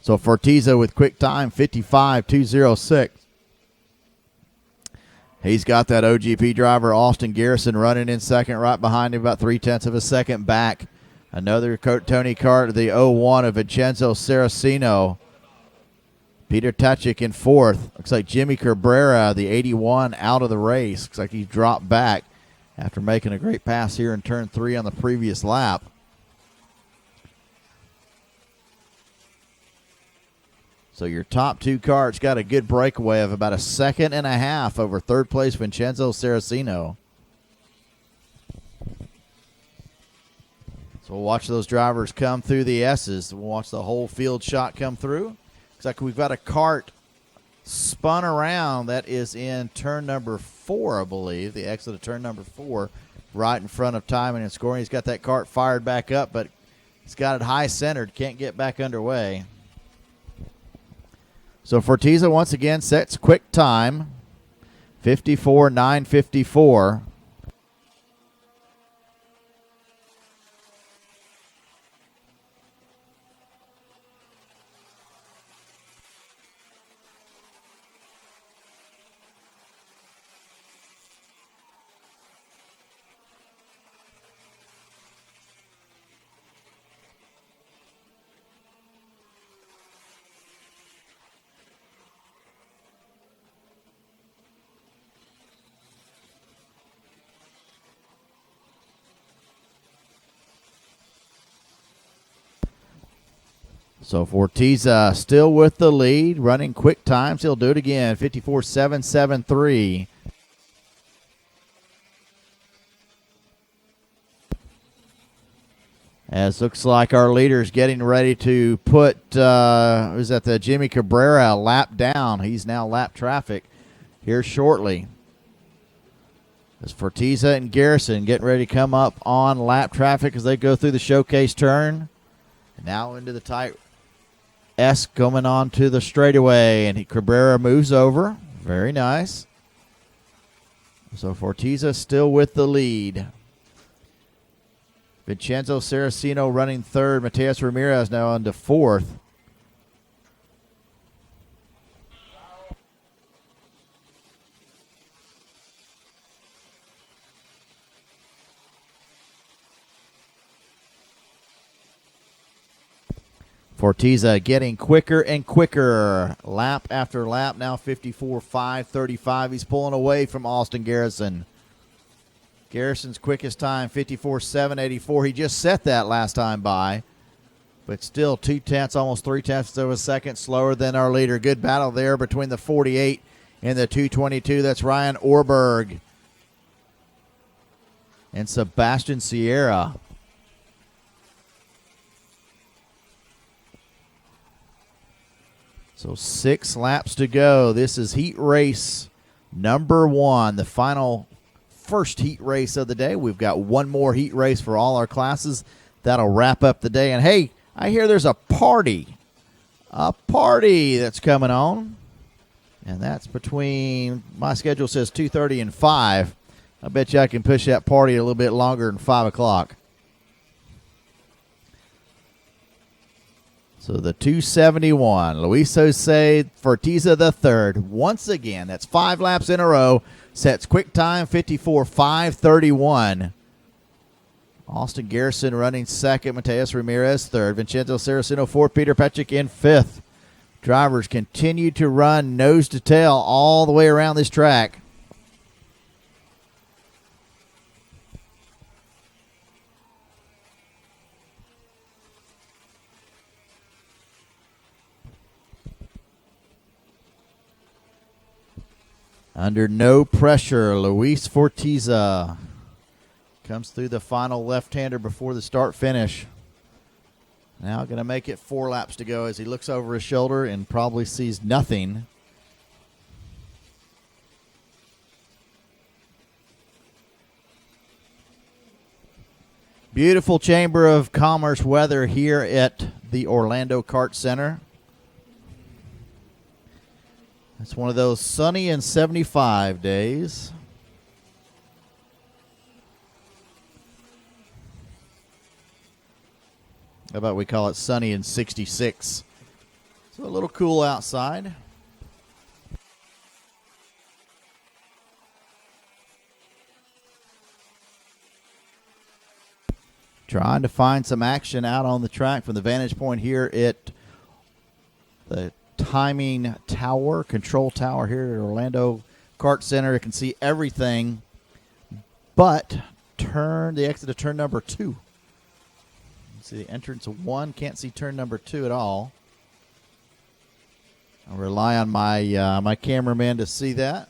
So Fortiza with quick time, 55.206. He's got that OGP driver, Austin Garrison, running in second, right behind him, about 0.3 of a second back. Another Tony Kart, the 01 of Vincenzo Saraceno. Peter Tachik in fourth. Looks like Jimmy Cabrera, the 81, out of the race. Looks like he dropped back after making a great pass here in turn 3 on the previous lap. So your top 2 carts got a good breakaway of about 1.5 seconds over third place Vincenzo Saraceno. So we'll watch those drivers come through the S's. We'll watch the whole field shot come through. Looks like we've got a cart spun around that is in turn number 4, I believe. The exit of turn number 4, right in front of timing and scoring. He's got that cart fired back up, but he's got it high centered. Can't get back underway. So Fortiza once again sets quick time, 54.954. So Fortiza still with the lead, running quick times. He'll do it again, 54.773. As looks like our leader's getting ready to put, who's that, the Jimmy Cabrera lap down. He's now lap traffic here shortly. As Fortiza and Garrison getting ready to come up on lap traffic as they go through the showcase turn. And now into the tight S coming on to the straightaway, and Cabrera moves over. Very nice. So Fortiza still with the lead. Vincenzo Saraceno running third. Mateus Ramirez now into fourth. Fortiza getting quicker and quicker, lap after lap, now 54.535. He's pulling away from Austin Garrison. Garrison's quickest time, 54.784. He just set that last time by. but still 2/10, almost 3/10 of a second slower than our leader. Good battle there between the 48 and the 2:22. That's Ryan Orberg and Sebastian Sierra. So 6 laps to go. This is heat race number 1, the first heat race of the day. We've got one more heat race for all our classes. That'll wrap up the day. And hey, I hear there's a party that's coming on. And that's between, my schedule says 2:30 and 5. I bet you I can push that party a little bit longer than 5 o'clock. So the 271, Luis Jose Fortiza III, once again, that's 5 laps in a row, sets quick time 54.531. Austin Garrison running second, Mateus Ramirez third, Vincenzo Saraceno fourth, Peter Petrick in fifth. Drivers continue to run nose to tail all the way around this track. Under no pressure, Luis Fortiza comes through the final left-hander before the start-finish. Now going to make it 4 laps to go as he looks over his shoulder and probably sees nothing. Beautiful Chamber of Commerce weather here at the Orlando Kart Center. It's one of those sunny and 75 days. How about we call it sunny and 66? So a little cool outside. Trying to find some action out on the track from the vantage point here at the timing tower, control tower here at Orlando Kart Center. You can see everything but the exit of turn number 2. See the entrance of 1, can't see turn number 2 at all. I'll rely on my cameraman to see that.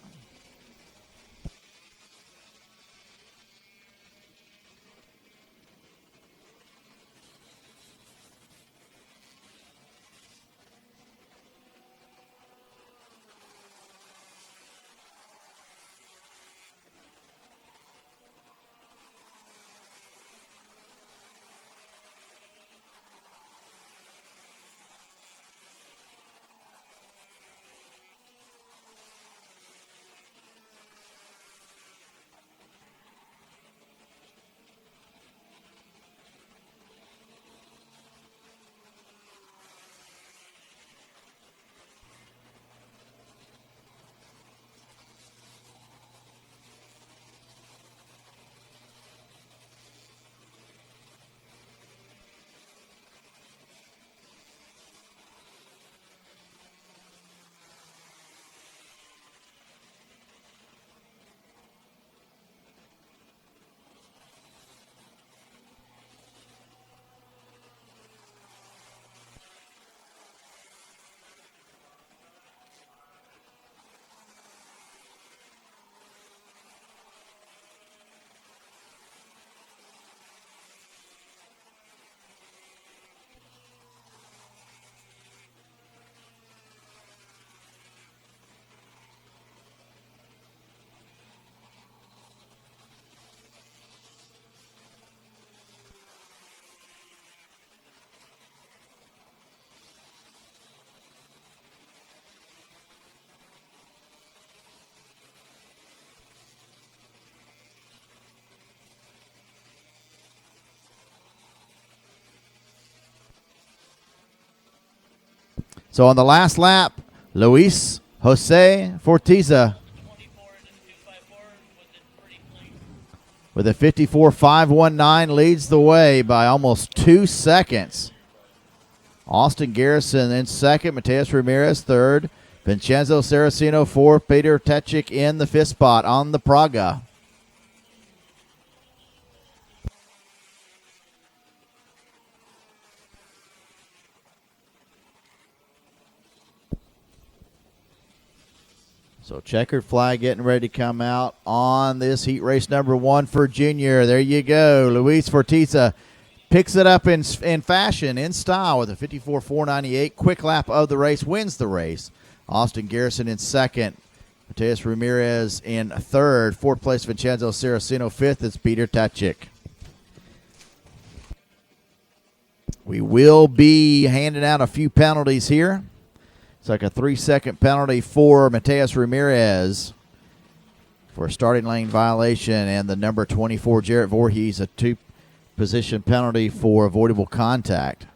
So on the last lap, Luis Jose Fortiza with a 54.519 leads the way by almost 2 seconds. Austin Garrison in second, Mateus Ramirez third, Vincenzo Saraceno fourth, Peter Techik in the 5th spot on the Praga. So checkered flag getting ready to come out on this heat race number 1 for junior. There you go. Luis Fortiza picks it up in fashion, in style, with a 54.498. Quick lap of the race, wins the race. Austin Garrison in second. Mateus Ramirez in third. Fourth place, Vincenzo Saraceno. Fifth, it's Peter Tachik. We will be handing out a few penalties here. It's like a 3-second penalty for Mateus Ramirez for a starting lane violation, and the number 24, Jarrett Voorhees, a 2-position penalty for avoidable contact.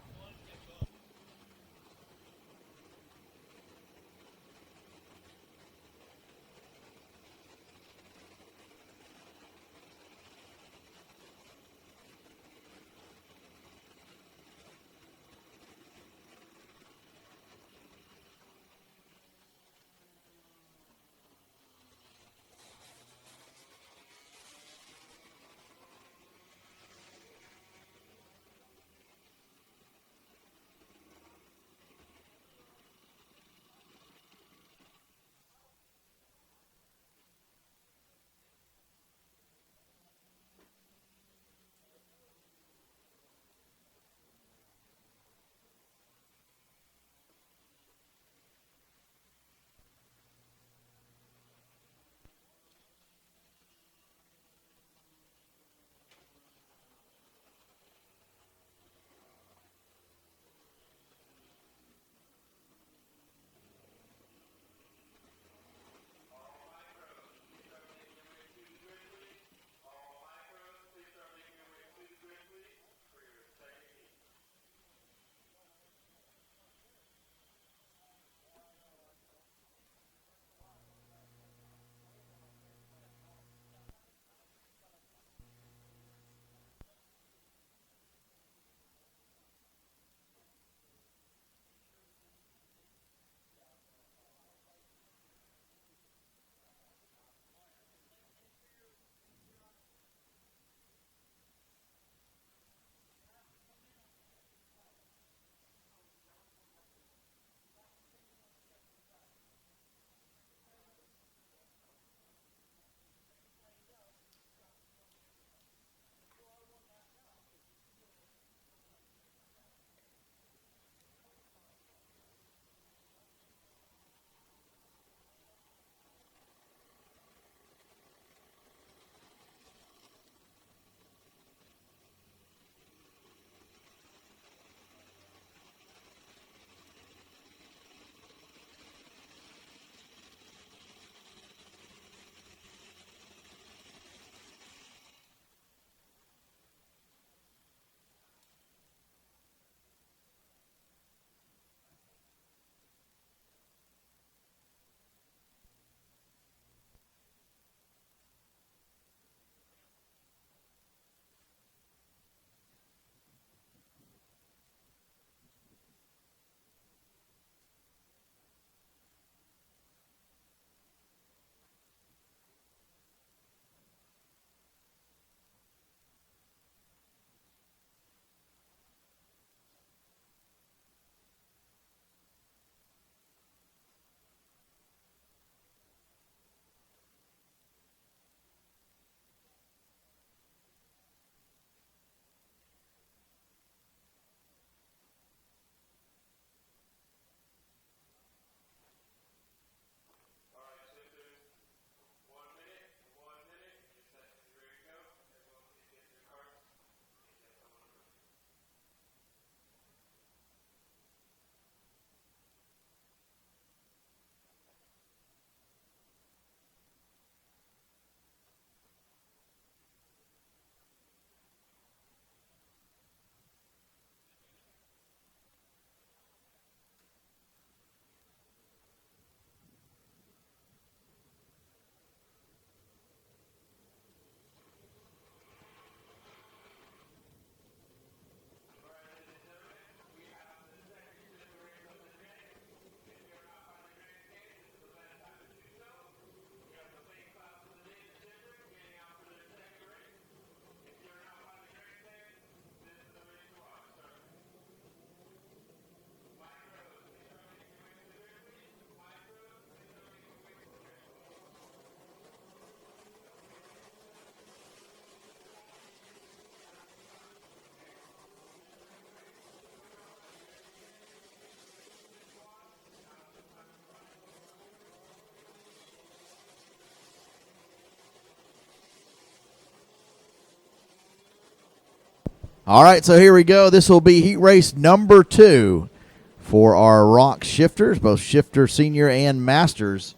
All right, so here we go. This will be heat race number 2 for our Rok shifters, both shifter senior and masters.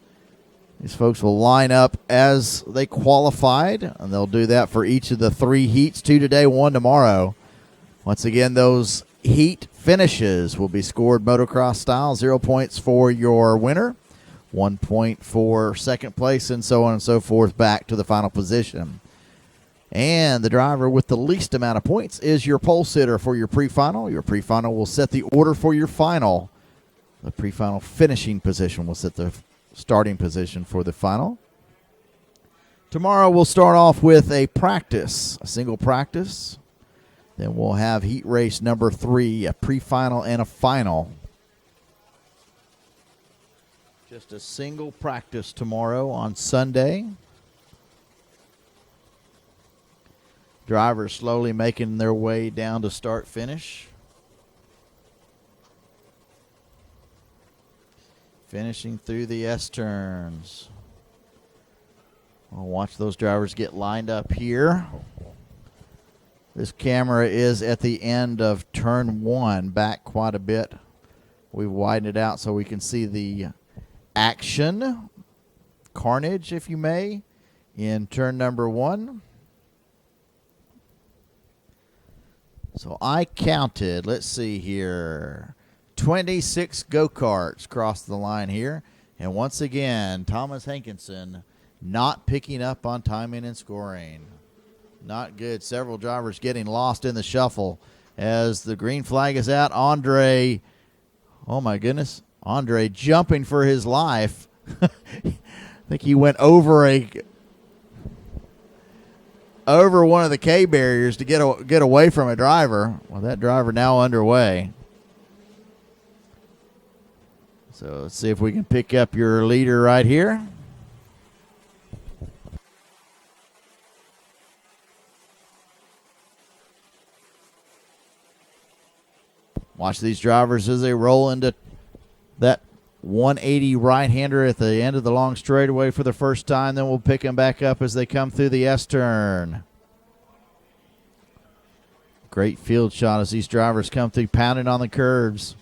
These folks will line up as they qualified, and they'll do that for each of the 3 heats, 2 today, 1 tomorrow. Once again, those heat finishes will be scored motocross style. 0 points for your winner, 1 point for second place, and so on and so forth back to the final position. And the driver with the least amount of points is your pole sitter for your pre-final. Your pre-final will set the order for your final. The pre-final finishing position will set the starting position for the final. Tomorrow we'll start off with a practice, a single practice. Then we'll have heat race number 3, a pre-final and a final. Just a single practice tomorrow on Sunday. Drivers slowly making their way down to start finish. Finishing through the S-turns. We'll watch those drivers get lined up here. This camera is at the end of turn 1, back quite a bit. We've widened it out so we can see the action, carnage, if you may, in turn number 1. So I counted, let's see here, 26 go-karts crossed the line here. And once again, Thomas Hankinson not picking up on timing and scoring. Not good. Several drivers getting lost in the shuffle as the green flag is out. Andre, oh my goodness, Andre jumping for his life. I think he went over one of the K barriers to get away from a driver. Well, that driver now underway. So let's see if we can pick up your leader right here. Watch these drivers as they roll into that 180 right-hander at the end of the long straightaway for the first time. Then we'll pick them back up as they come through the S-turn. Great field shot as these drivers come through, pounding on the curves.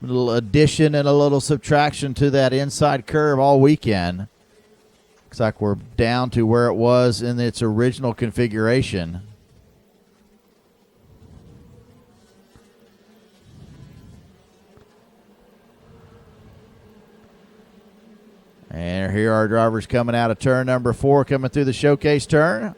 A little addition and a little subtraction to that inside curve all weekend. Looks like we're down to where it was in its original configuration. And here are drivers coming out of turn number 4, coming through the showcase turn.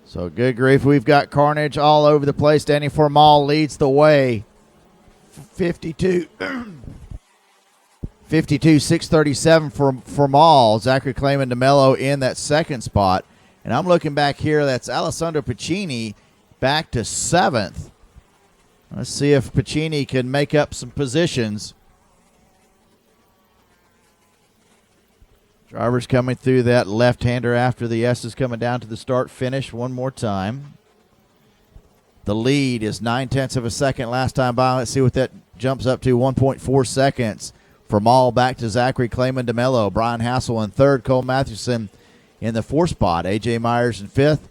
So good grief, we've got carnage all over the place. Danny Formal leads the way. 637 for Formal. Zachary Clayman DeMello in that second spot. And I'm looking back here, that's Alessandro Piccini back to 7th. Let's see if Piccini can make up some positions. Drivers coming through that left-hander after the S is coming down to the start-finish one more time. The lead is 9/10 of a second last time by. Let's see what that jumps up to, 1.4 seconds. From all back to Zachary Clayman DeMello. Brian Hassel in 3rd. Cole Mathewson in the 4th spot. A.J. Myers in 5th.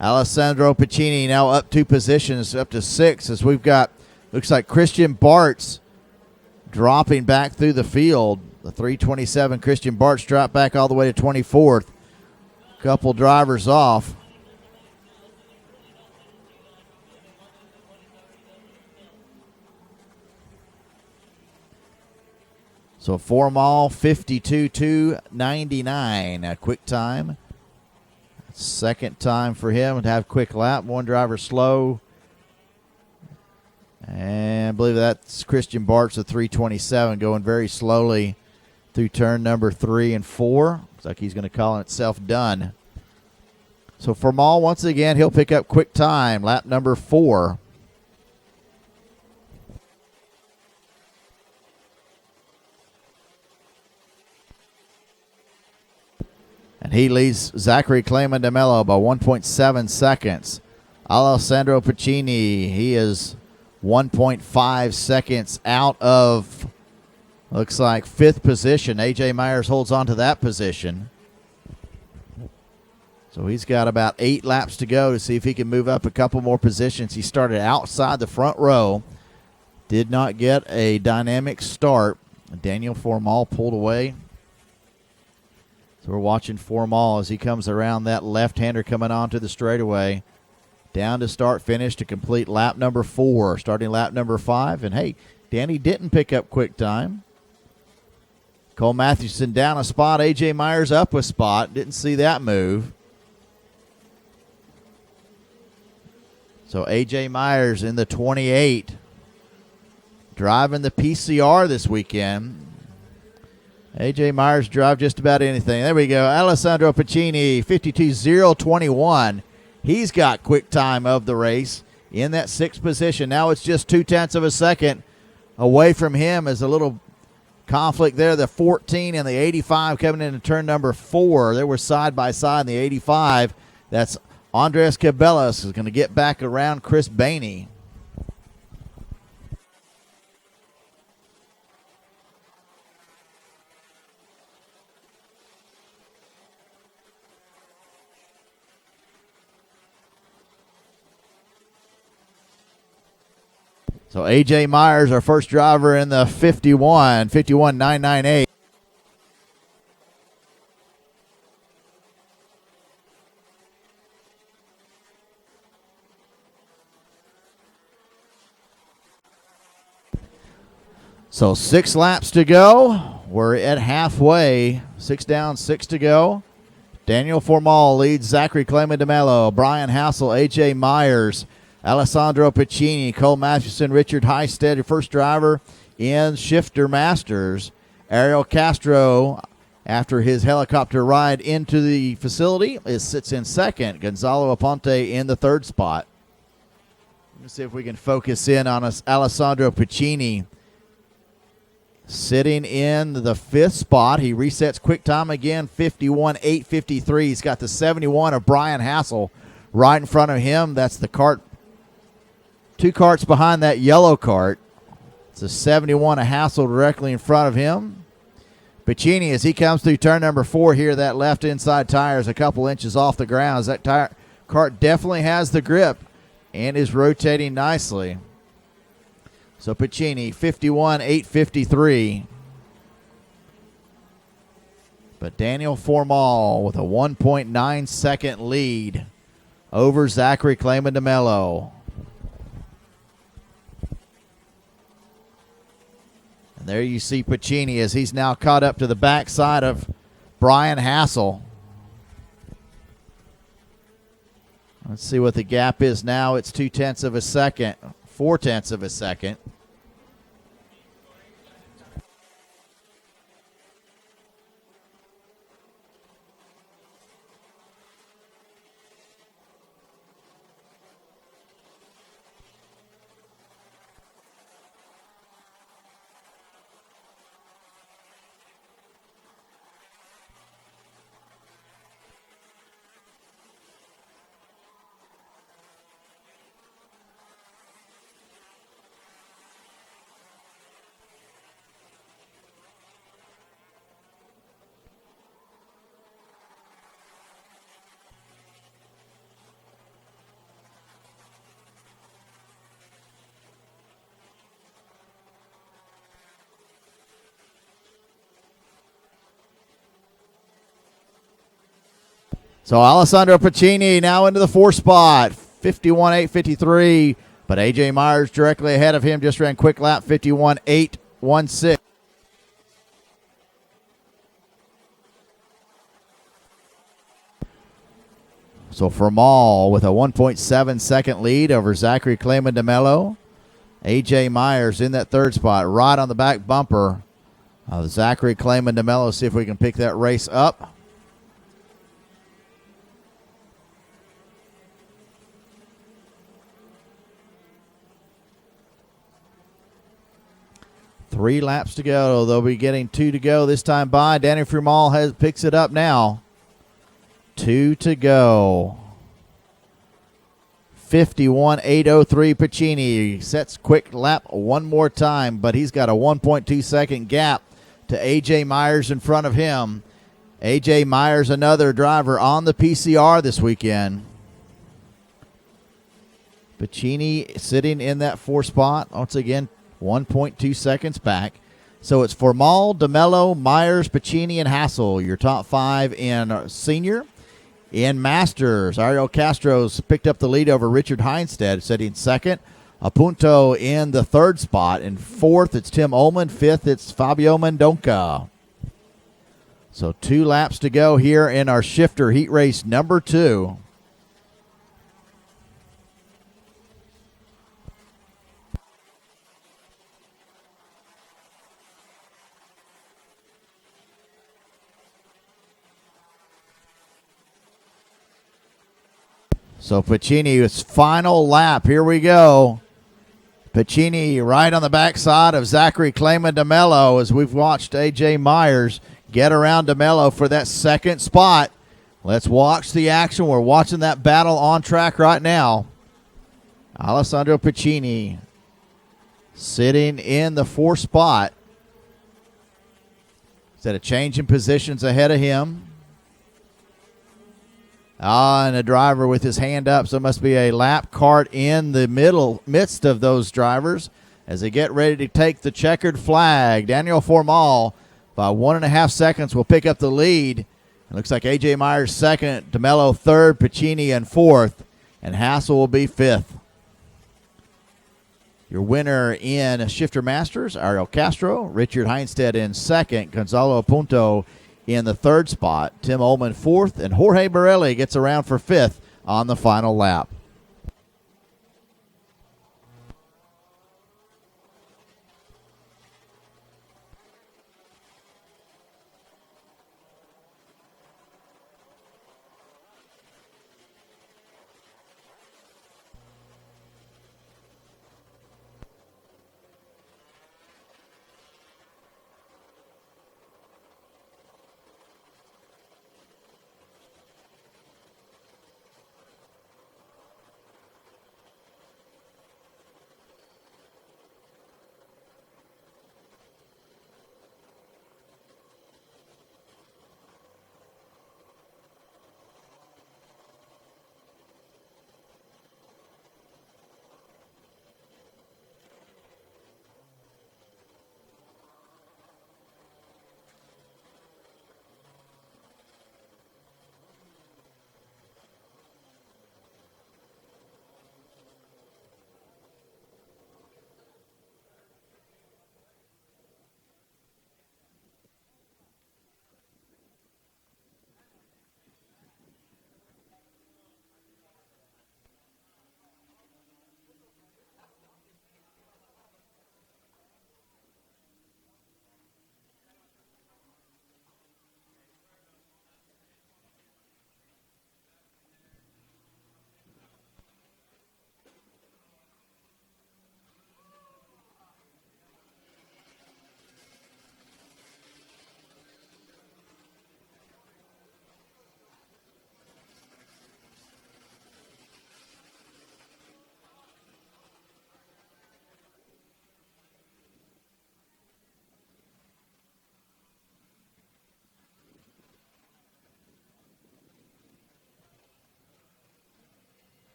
Alessandro Piccini now up 2 positions, up to 6, as we've got, looks like Christian Bartz dropping back through the field. The 327 Christian Bartz dropped back all the way to 24th. Couple drivers off. So So Formal 52.299, a quick time. Second time for him to have quick lap. One driver slow. And I believe that's Christian Bartz at 327, going very slowly through turn number 3 and 4. Looks like he's going to call itself done. So Formal, once again, he'll pick up quick time, lap number 4. And he leads Zachary Clayman DeMello by 1.7 seconds. Alessandro Piccini, he is 1.5 seconds out of, looks like, 5th position. A.J. Myers holds on to that position. So he's got about 8 laps to go to see if he can move up a couple more positions. He started outside the front row. Did not get a dynamic start. Daniel Formal pulled away. So we're watching Formal as he comes around that left-hander coming onto the straightaway. Down to start finish to complete lap number 4, starting lap number 5. And hey, Danny didn't pick up quick time. Cole Mathewson down a spot. A.J. Myers up a spot. Didn't see that move. So A.J. Myers in the 28, driving the PCR this weekend. A.J. Myers drive just about anything. There we go. Alessandro Piccini, 52.021. He's got quick time of the race in that 6th position. Now it's just 0.2 of a second away from him. As a little conflict there. The 14 and the 85 coming into turn number 4. They were side by side in the 85. That's Andres Cabellas is going to get back around Chris Bainey. So A.J. Myers, our first driver in the 51.998. So 6 laps to go. We're at halfway. 6 down, 6 to go. Daniel Formal leads Zachary Clayman DeMello, Brian Hassel, A.J. Myers, Alessandro Piccini, Cole Mathewson, Richard Heisted, your first driver in Shifter Masters. Ariel Castro, after his helicopter ride into the facility, sits in second. Gonzalo Aponte in the 3rd spot. Let's see if we can focus in on us. Alessandro Piccini sitting in the 5th spot. He resets quick time again, 51.853. He's got the 71 of Brian Hassel right in front of him. That's the cart. 2 carts behind that yellow cart. It's a 71 of Hassel directly in front of him. Piccini, as he comes through turn number 4 here, that left inside tire is a couple inches off the ground. As that cart definitely has the grip and is rotating nicely. So Piccini, 51.853. But Daniel Formal with a 1.9 second lead over Zachary Clayman DeMello. And there you see Piccini as he's now caught up to the backside of Brian Hassel. Let's see what the gap is now. It's 0.2 of a second, 0.4 of a second. So Alessandro Piccini now into the 4th spot, 51.853. But A.J. Myers directly ahead of him, just ran quick lap, 51.816. So Formal with a 1.7 second lead over Zachary Clayman DeMello. A.J. Myers in that third spot, right on the back bumper of Zachary Clayman DeMello. See if we can pick that race up. Three laps to go. They'll be getting 2 to go this time by. Danny Formal picks it up now. 2 to go. 51.803 Pacini sets quick lap one more time, but he's got a 1.2 second gap to A.J. Myers in front of him. A.J. Myers, another driver on the PCR this weekend. Pacini sitting in that 4th spot. Once again, 1.2 seconds back. So it's Formal, DeMello, Myers, Pacini, and Hassel, your top 5 in senior. In Masters, Ariel Castro's picked up the lead over Richard Heinstead, sitting second. Apunto in the 3rd spot. In 4th, it's Tim Ullman. 5th, it's Fabio Mendonca. So 2 laps to go here in our shifter heat race number 2. So Pacini's final lap. Here we go. Pacini right on the backside of Zachary Clayman DeMello as we've watched A.J. Myers get around DeMello for that 2nd spot. Let's watch the action. We're watching that battle on track right now. Alessandro Pacini sitting in the 4th spot. Instead of changing positions ahead of him. And a driver with his hand up, so it must be a lap cart in the midst of those drivers as they get ready to take the checkered flag. Daniel Formal, by 1.5 seconds, will pick up the lead. It looks like A.J. Myers 2nd, DeMello 3rd, Pacini in 4th, and Hassel will be 5th. Your winner in Shifter Masters, Ariel Castro. Richard Heinstead in 2nd, Gonzalo Apunto in the 3rd spot, Tim Ullman 4th, and Jorge Borelli gets around for 5th on the final lap.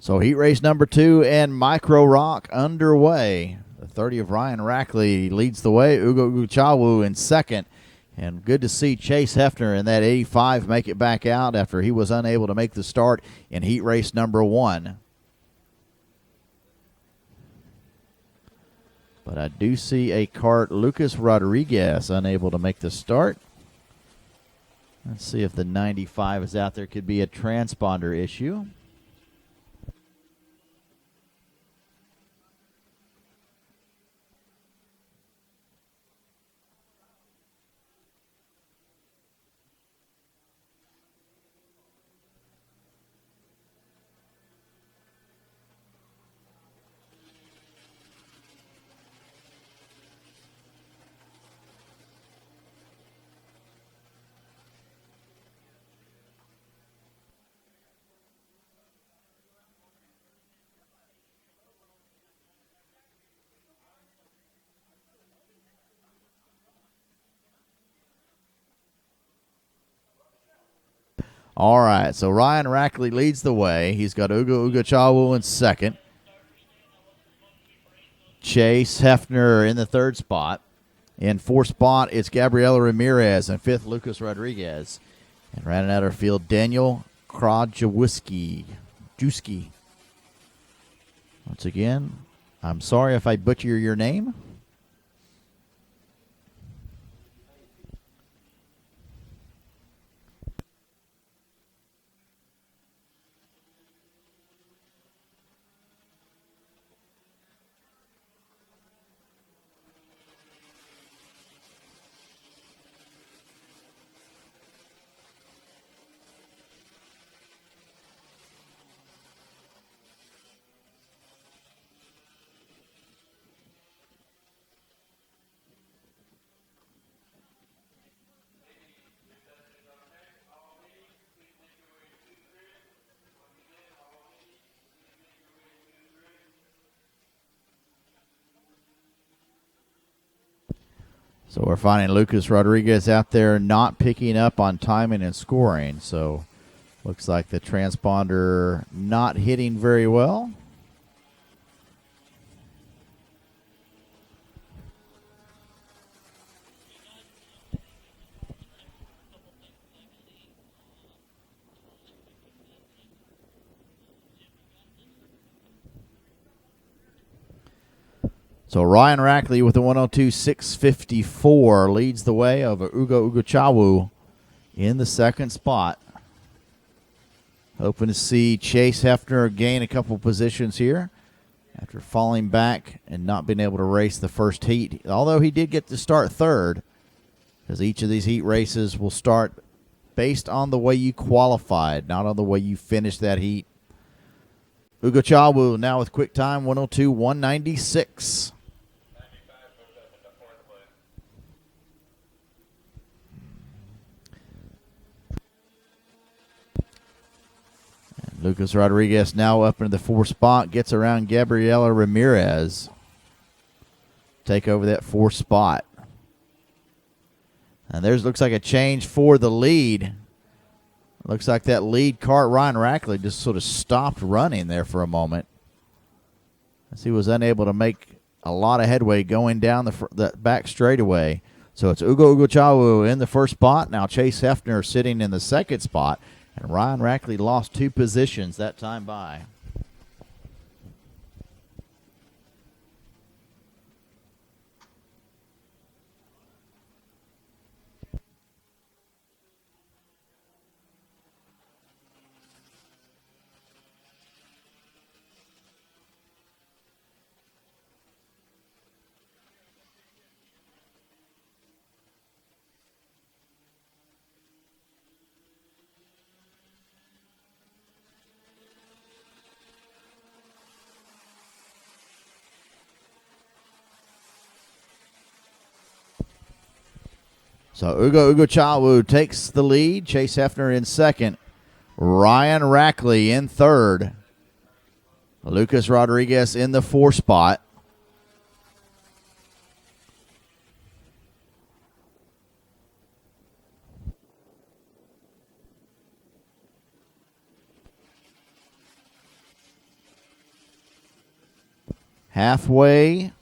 So heat race number 2 and Micro Rock underway. The 30 of Ryan Rackley leads the way. Ugo Ugochawu in second. And good to see Chase Hefner in that 85 make it back out after he was unable to make the start in heat race number 1. But I do see a kart, Lucas Rodriguez, unable to make the start. Let's see if the 95 is out there. Could be a transponder issue. All right, so Ryan Rackley leads the way. He's got Ugo Ugochawu in second. Chase Hefner in the third spot. In fourth spot, it's Gabriela Ramirez, and fifth, Lucas Rodriguez. And rounding out our field, Daniel Krajewski. Once again, I'm sorry if I butcher your name. So we're finding Lucas Rodriguez out there not picking up on timing and scoring. So looks like the transponder not hitting very well. So Ryan Rackley with the 102.654 leads the way over Ugo Ugochawu in the second spot. Hoping to see Chase Hefner gain a couple positions here after falling back and not being able to race the first heat. Although he did get to start third, because each of these heat races will start based on the way you qualified, not on the way you finished that heat. Ugochawu now with quick time, 102.196. Lucas Rodriguez now up into the fourth spot, gets around Gabriela Ramirez. Take over that fourth spot. And there's looks like a change for the lead. Looks like that lead kart, Ryan Rackley, just sort of stopped running there for a moment, as he was unable to make a lot of headway going down the back straightaway. So it's Ugo Ugochawu in the first spot. Now Chase Hefner sitting in the second spot. And Ryan Rackley lost 2 positions that time by. So Ugo Ugochawu takes the lead. Chase Hefner in second. Ryan Rackley in third. Lucas Rodriguez in the fourth spot. halfway.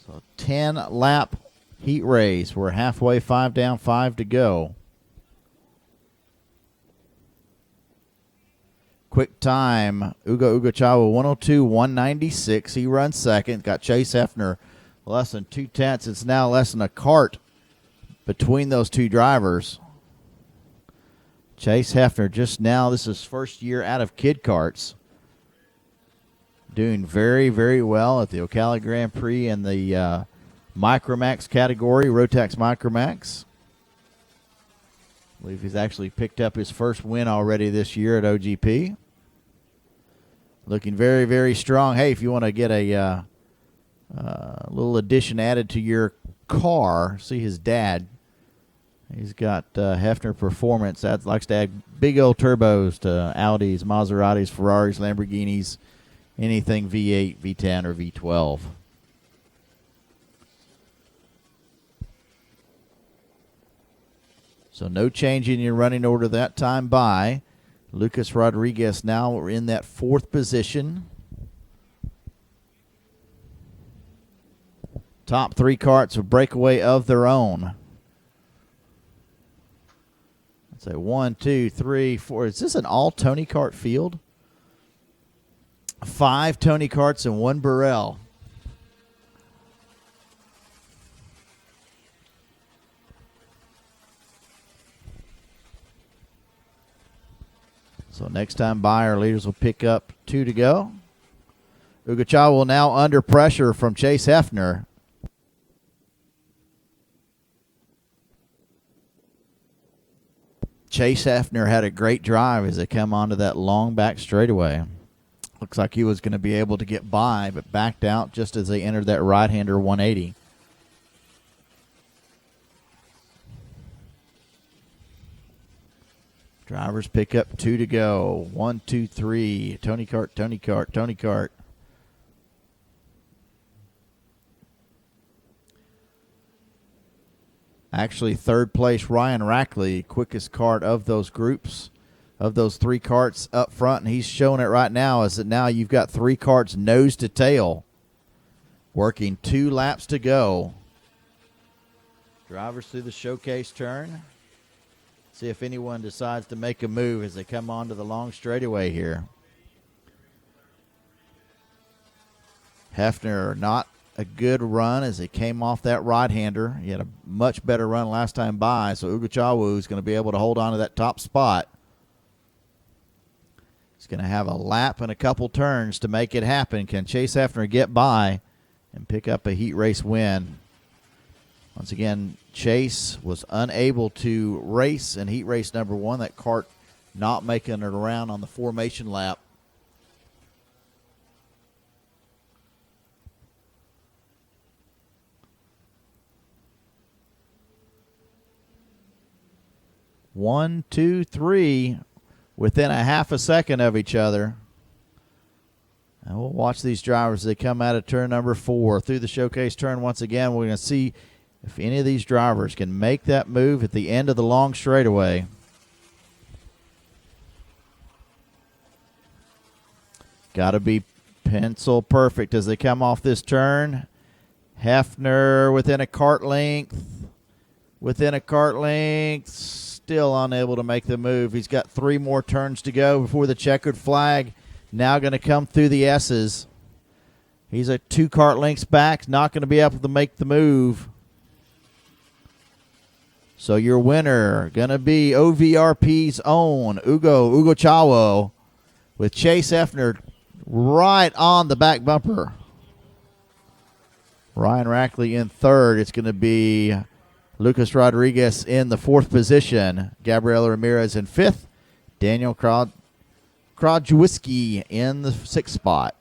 So 10-lap heat race. We're halfway, 5 down, 5 to go. Quick time, Ugo Chawa 102.196. He runs second. Got Chase Hefner less than 2/10. It's now less than a cart between those two drivers. Chase Hefner just now, this is his first year out of kid karts. Doing very, very well at the Ocala Grand Prix in the Micromax category, Rotax Micromax. I believe he's actually picked up his first win already this year at OGP. Looking very, very strong. Hey, if you want to get a little addition added to your car, see his dad. He's got Hefner Performance. That likes to add big old turbos to Audis, Maseratis, Ferraris, Lamborghinis, anything V8, V10, or V12. So no change in your running order that time by. Lucas Rodriguez now in that 4th position. Top 3 karts a breakaway of their own. Let's say 1, 2, 3, 4. Is this an all Tony Kart field? 5 Tony Karts and 1 Burrell. So next time by, our leaders will pick up 2 to go. Ugacha will now under pressure from Chase Hefner. Chase Hefner had a great drive as they come onto that long back straightaway. Looks like he was going to be able to get by, but backed out just as they entered that right-hander 180. Drivers pick up 2 to go. 1, 2, 3. Tony Kart, Tony Kart, Tony Kart. Actually, 3rd place, Ryan Rackley, quickest kart of those groups, of those 3 karts up front. And he's showing it right now is that now you've got 3 karts nose to tail, working 2 laps to go. Drivers through the showcase turn. See if anyone decides to make a move as they come onto the long straightaway here. Hefner, not a good run as he came off that right-hander. He had a much better run last time by, so Ugachawu is going to be able to hold on to that top spot. He's going to have a lap and a couple turns to make it happen. Can Chase Hefner get by and pick up a heat race win? Once again, Chase was unable to race in heat race number 1. That kart not making it around on the formation lap. One, two, three, within a half a second of each other. And we'll watch these drivers as they come out of turn number 4. Through the showcase turn once again, we're going to see if any of these drivers can make that move at the end of the long straightaway. Got to be pencil perfect as they come off this turn. Hefner within a kart length. Within a kart length. Still unable to make the move. He's got 3 more turns to go before the checkered flag. Now going to come through the S's. He's a 2 kart lengths back. Not going to be able to make the move. So your winner going to be OVRP's own Ugo Chawo with Chase Hefner right on the back bumper. Ryan Rackley in 3rd. It's going to be Lucas Rodriguez in the 4th position. Gabriela Ramirez in 5th. Daniel Krodjewski in the 6th spot.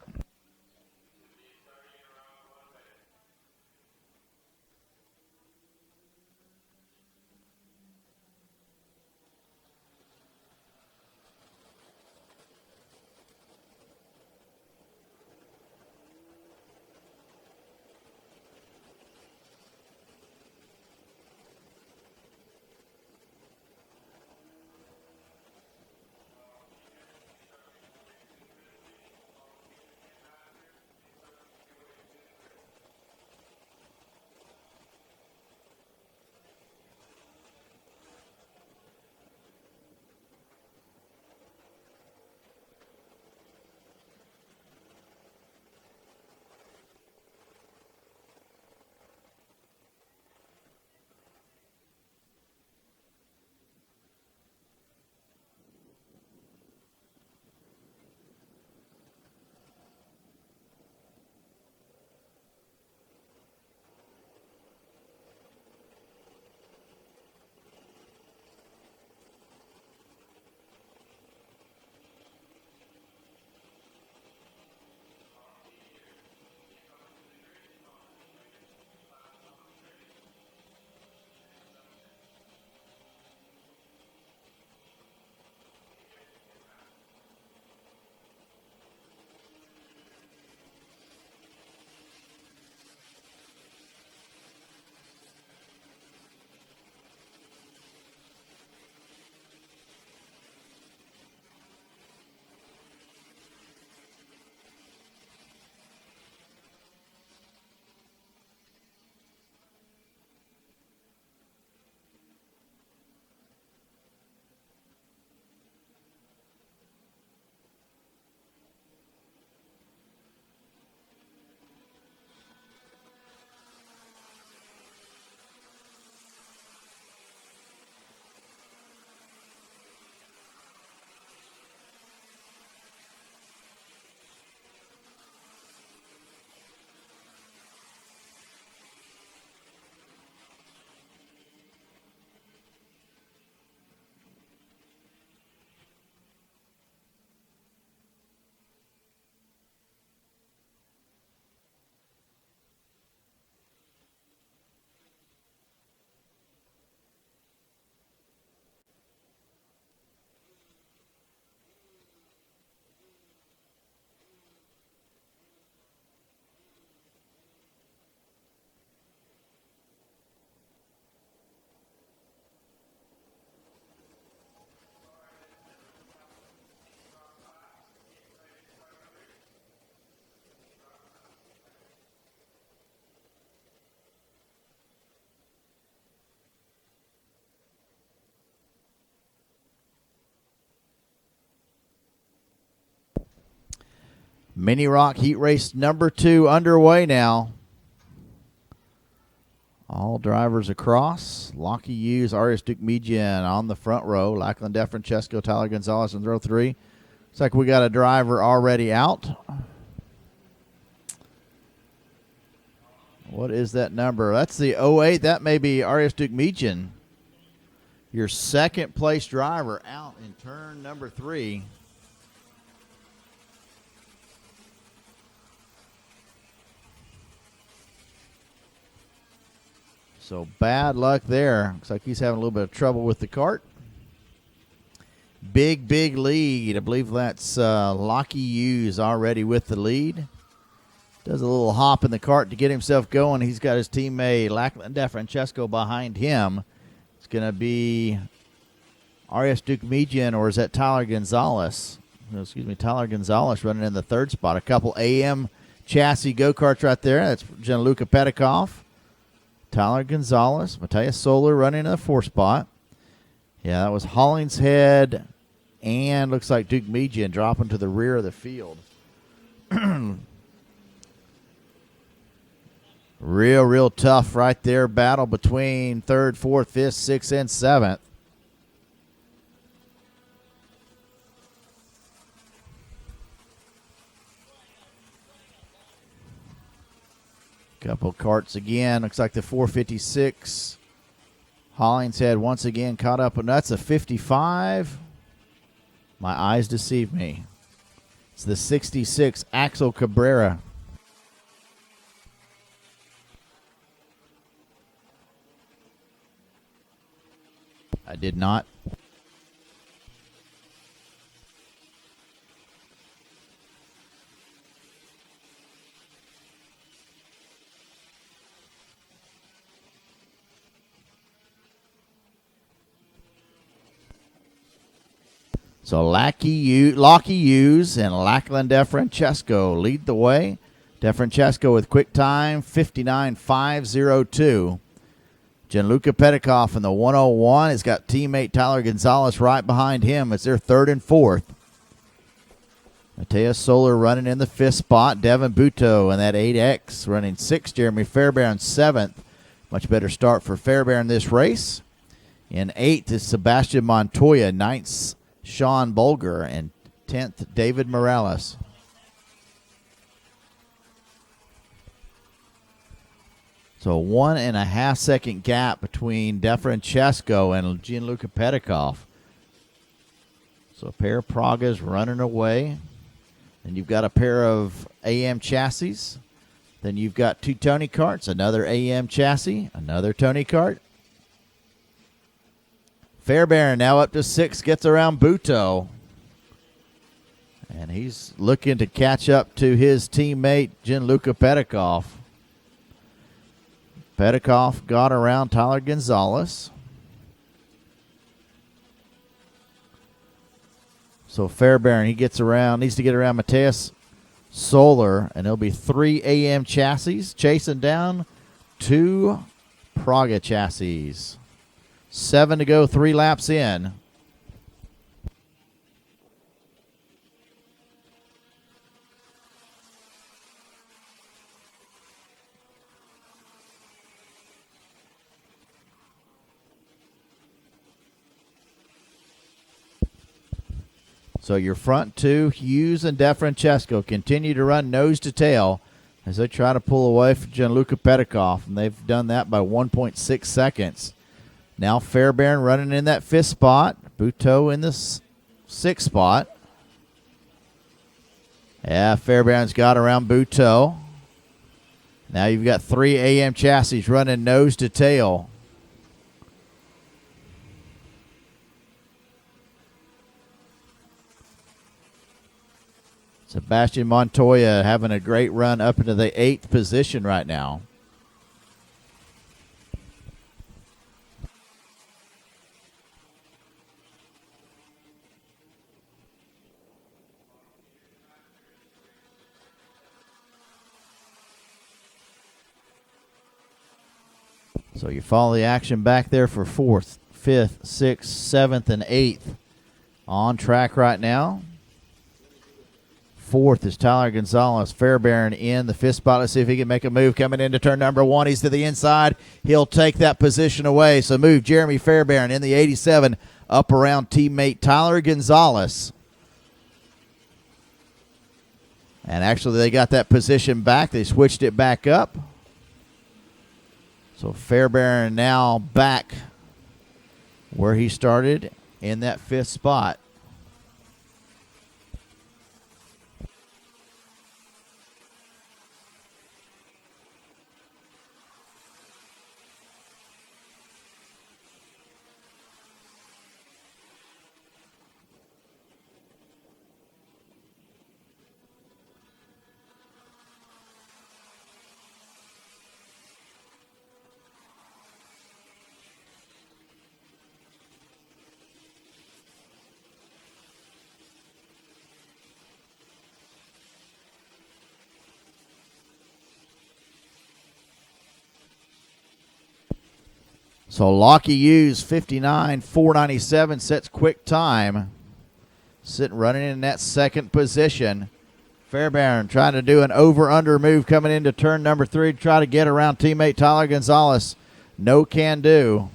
Mini Rock Heat Race number 2 underway now. All drivers across. Lockie Hughes, Arias Dukmejian on the front row. Lachlan DeFrancesco, Tyler Gonzalez in row 3. Looks like we got a driver already out. What is that number? That's the 08. That may be Arias Dukmejian. Your second place driver out in turn number 3. So bad luck there. Looks like he's having a little bit of trouble with the cart. Big lead. I believe that's Lockie Hughes already with the lead. Does a little hop in the cart to get himself going. He's got his teammate Lachlan DeFrancesco behind him. It's going to be Arias Dukmejian, or is that Tyler Gonzalez? No, excuse me, Tyler Gonzalez running in the 3rd spot. A couple AM chassis go-karts right there. That's Gianluca Petikoff. Tyler Gonzalez, Matthias Soler running in the 4th spot. Yeah, that was Hollingshead, and looks like Dukmejian dropping to the rear of the field. Real tough right there. Battle between 3rd, 4th, 5th, 6th, and 7th. Couple carts again. Looks like the 456. Hollingshead once again caught up, and that's a 55. My eyes deceive me. It's the 66, Axel Cabrera. I did not. So Lockie Hughes and Lachlan DeFrancesco lead the way. DeFrancesco with quick time, 59.502. Gianluca Petikoff in the 101 has got teammate Tyler Gonzalez right behind him. It's their 3rd and 4th. Matthias Soler running in the 5th spot. Devin Buto in that 8X running 6th. Jeremy Fairbairn 7th. Much better start for Fairbairn this race. In 8th is Sebastian Montoya. 9th, Sean Bolger. And 10th, David Morales. So 1.5 second gap between DeFrancesco and Gianluca Petikoff. So a pair of Pragas running away. And you've got a pair of AM chassis. Then you've got 2 Tony carts, another AM chassis, another Tony cart. Fairbairn now up to 6, gets around Buto. And he's looking to catch up to his teammate, Gianluca Petikoff. Petikoff got around Tyler Gonzalez. So Fairbairn, he needs to get around Matthias Soler, and there'll be 3 AM chassis chasing down 2 Praga chassis. 7 to go, 3 laps in. So your front 2, Hughes and DeFrancesco, continue to run nose to tail as they try to pull away from Gianluca Petikoff, and they've done that by 1.6 seconds. Now Fairbairn running in that 5th spot. Buto in the 6th spot. Yeah, Fairbairn's got around Buto. Now you've got 3 AM chassis running nose to tail. Sebastian Montoya having a great run up into the 8th position right now. So you follow the action back there for 4th, 5th, 6th, 7th, and 8th. On track right now. fourth is Tyler Gonzalez. Fairbairn in the fifth spot. Let's see if he can make a move coming into turn number one. He's to the inside. He'll take that position away. So move Jeremy Fairbairn in the 87 up around teammate Tyler Gonzalez. And actually they got that position back. They switched it back up. So Fairbairn now back where he started in that fifth spot. So Lockie Hughes, 59.497, sets quick time. Sitting running in that second position. Fairbairn trying to do an over-under move coming into turn number three to try to get around teammate Tyler Gonzalez. No can do.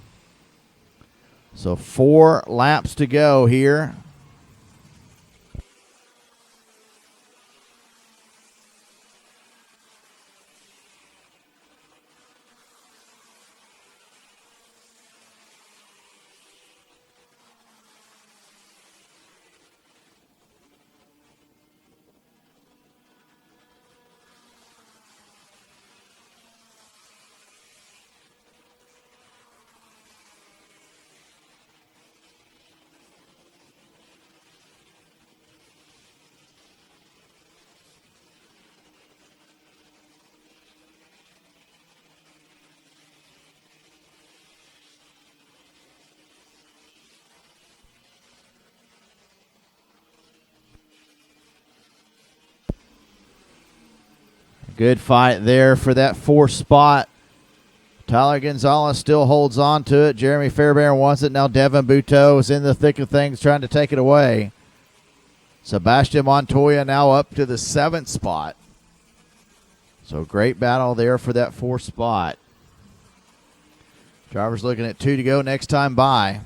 So 4 laps to go here. Good fight there for that fourth spot. Tyler Gonzalez still holds on to it. Jeremy Fairbairn wants it. Now Devin Buteau is in the thick of things trying to take it away. Sebastian Montoya now up to the seventh spot. So great battle there for that fourth spot. Drivers looking at 2 to go next time by.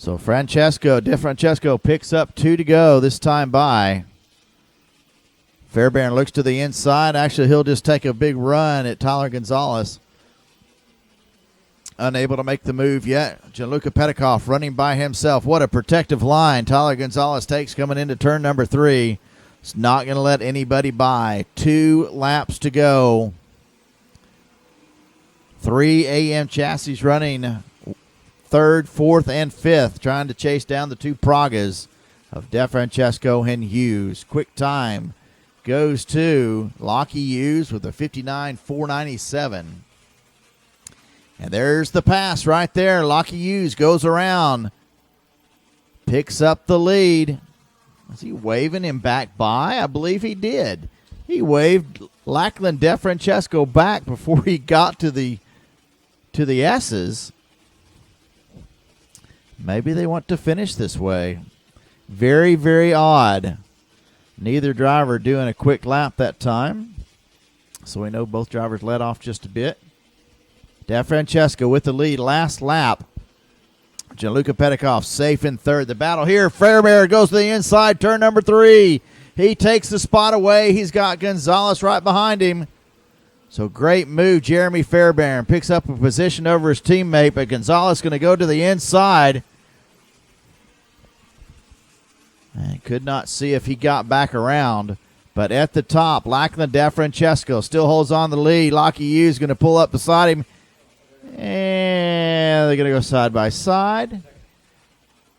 So Francesco picks up 2 to go this time by. Fairbairn looks to the inside. Actually, he'll just take a big run at Tyler Gonzalez. Unable to make the move yet. Gianluca Petikoff running by himself. What a protective line Tyler Gonzalez takes coming into turn number 3. It's not going to let anybody by. 2 laps to go. 3 AM chassis running third, fourth, and fifth, trying to chase down the 2 Pragas of DeFrancesco and Hughes. Quick time goes to Lockie Hughes with a 59.497. And there's the pass right there. Lockie Hughes goes around, picks up the lead. Was he waving him back by? I believe he did. He waved Lachlan DeFrancesco back before he got to the S's. Maybe they want to finish this way. Very, very odd. Neither driver doing a quick lap that time. So we know both drivers let off just a bit. DeFrancesco with the lead. Last lap. Gianluca Petikoff safe in third. The battle here. Fairbairn goes to the inside. Turn number 3. He takes the spot away. He's got Gonzalez right behind him. So great move. Jeremy Fairbairn picks up a position over his teammate, but Gonzalez going to go to the inside. And could not see if he got back around. But at the top, Lachlan DeFrancesco still holds on the lead. Lockie Hughes going to pull up beside him. And they're going to go side by side.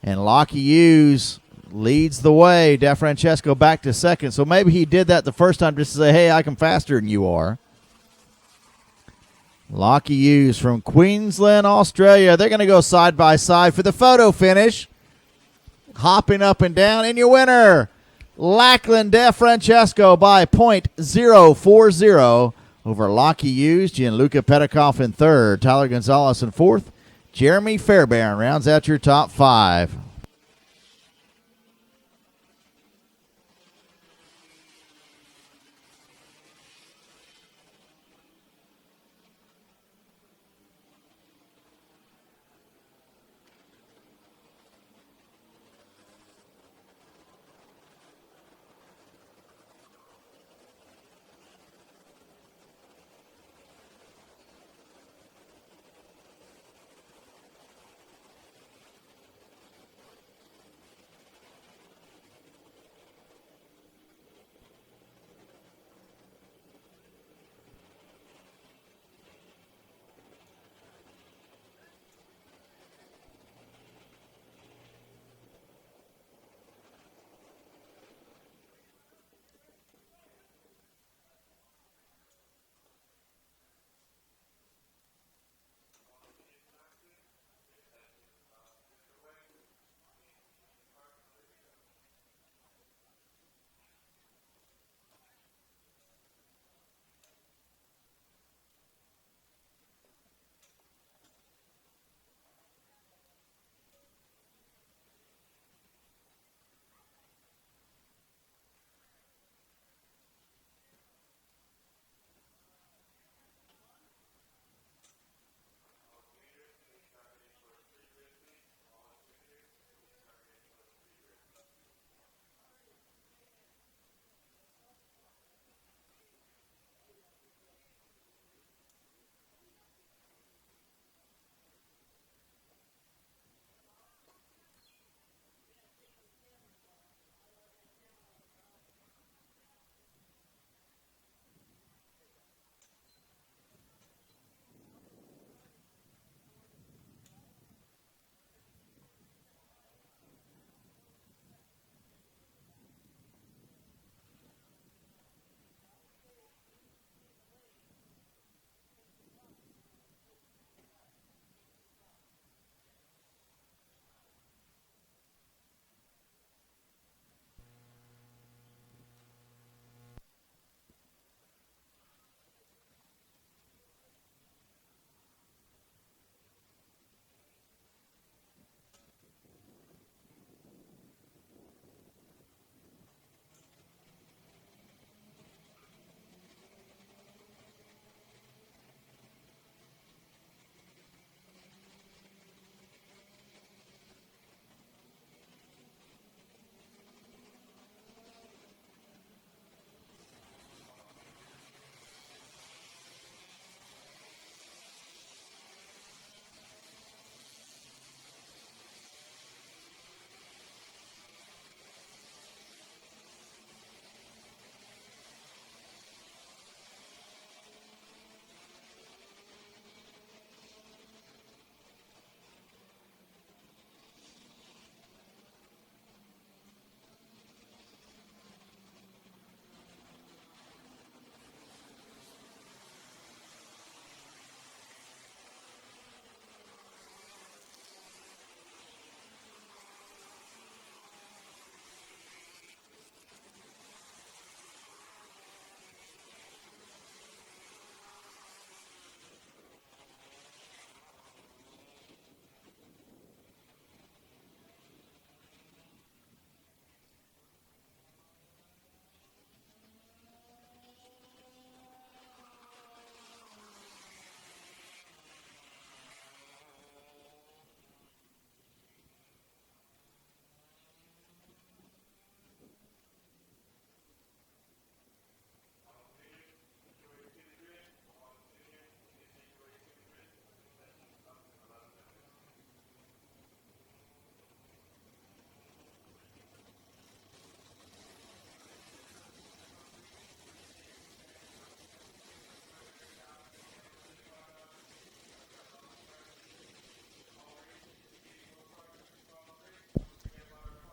And Lockie Hughes leads the way. DeFrancesco back to second. So maybe he did that the first time just to say, hey, I can faster than you are. Lockie Hughes from Queensland, Australia. They're going to go side by side for the photo finish. Hopping up and down, and your winner, Lachlan DeFrancesco by .040 over Lockie Hughes. Gianluca Petikoff in third. Tyler Gonzalez in fourth. Jeremy Fairbairn rounds out your top five.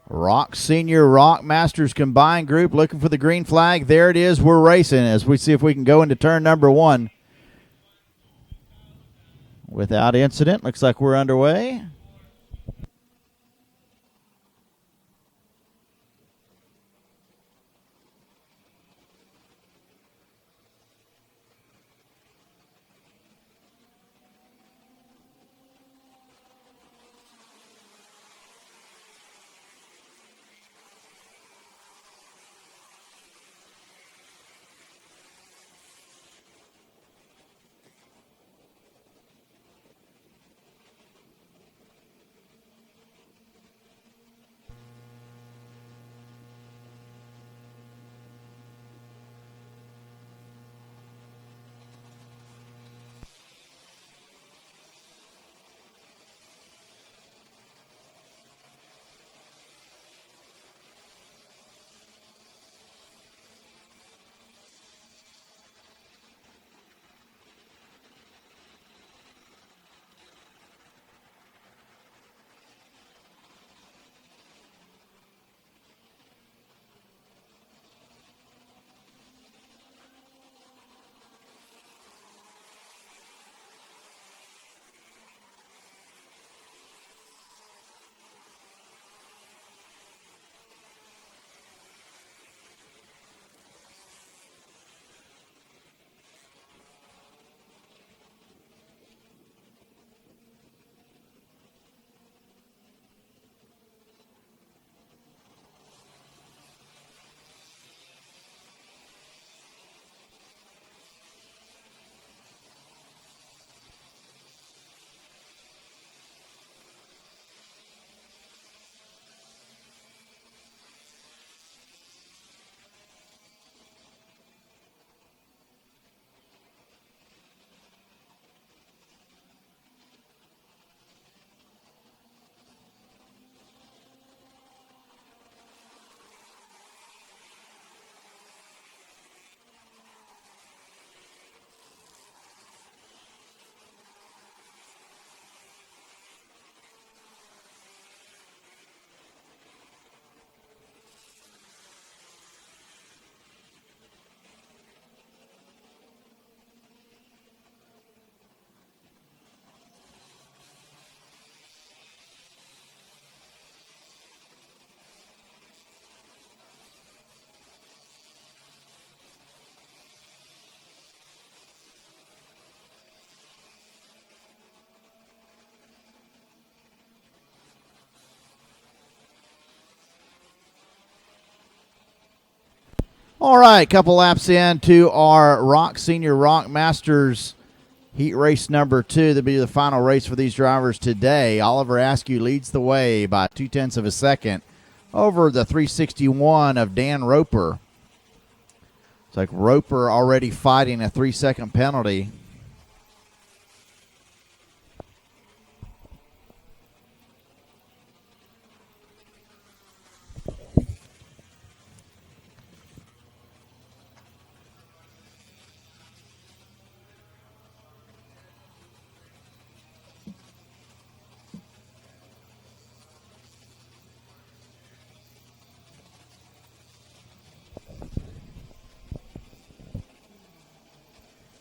Rok Senior Rok Masters combined group looking for the green flag. There it is. We're racing as we see if we can go into turn number one. Without incident, looks like we're underway. All right, couple laps into our Rok Senior Rok Masters heat race number 2. That'll be the final race for these drivers today. Oliver Askew leads the way by 0.2 of a second over the 361 of Dan Roper. It's like Roper already fighting a 3-second penalty.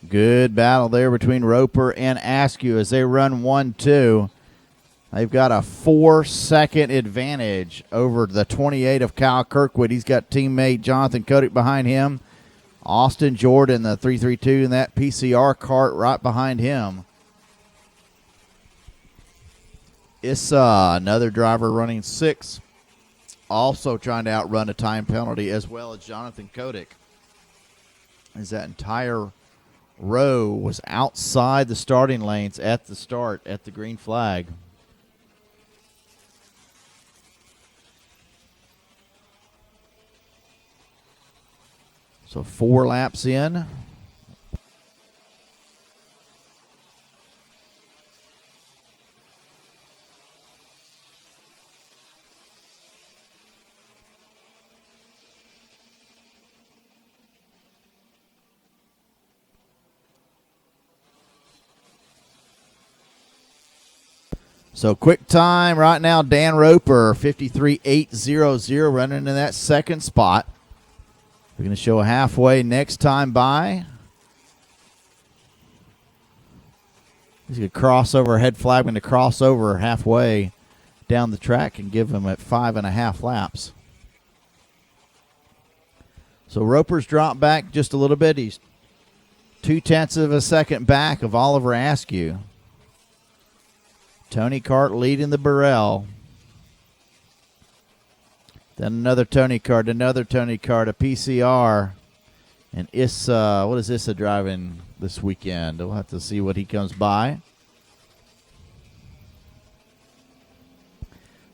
Good battle there between Roper and Askew as they run 1-2. They've got a 4-second advantage over the 28 of Kyle Kirkwood. He's got teammate Jonathan Kotick behind him. Austin Jordan, the 332, and that PCR cart right behind him. Issa, another driver running 6, also trying to outrun a time penalty, as well as Jonathan Kotick. As that entire row was outside the starting lanes at the start at the green flag. So 4 laps in. So quick time right now, Dan Roper, 53.800, running in that second spot. We're going to show a halfway next time by. He's going to cross over, head flagman to cross over halfway down the track and give him at 5.5 laps. So Roper's dropped back just a little bit. He's 0.2 of a second back of Oliver Askew. Tony Kart leading the Burrell. Then another Tony Kart, a PCR. And Issa, what is Issa driving this weekend? We'll have to see what he comes by.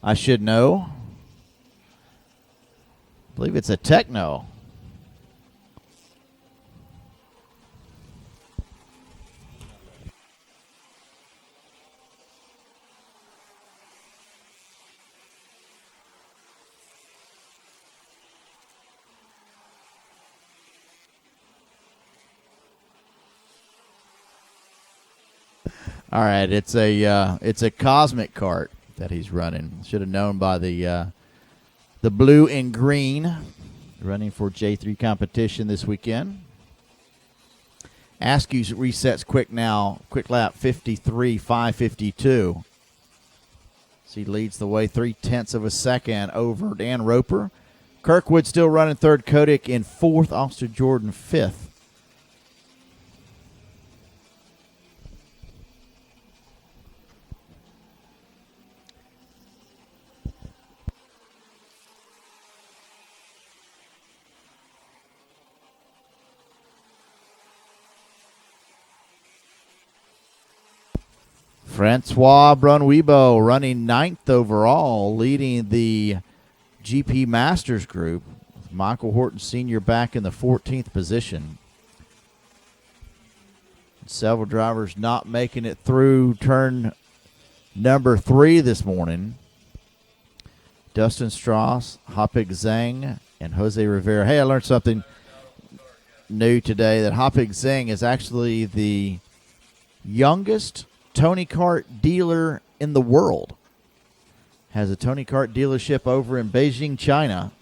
I should know. I believe it's a Techno. All right, it's a cosmic cart that he's running. Should have known by the blue and green, running for J3 competition this weekend. Askew's resets quick now. Quick lap 53.552. So he leads the way 0.3 of a second over Dan Roper. Kirkwood still running third. Kodak in fourth. Officer Jordan fifth. Francois Brunwibo running ninth overall, leading the GP Masters group. Michael Horton Sr. back in the 14th position. Several drivers not making it through turn number 3 this morning. Dustin Strauss, Hopik Zhang, and Jose Rivera. Hey, I learned something new today, that Hopik Zhang is actually the youngest Tony Kart dealer in the world. Has a Tony Kart dealership over in Beijing, China.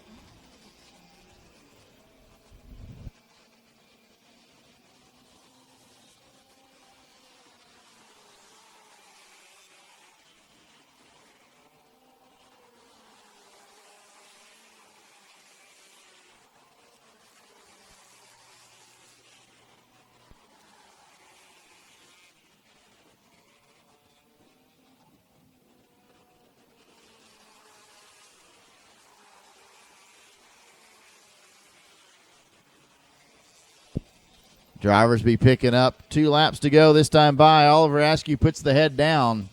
Drivers be picking up. 2 laps to go this time by. Oliver Askew puts the head down.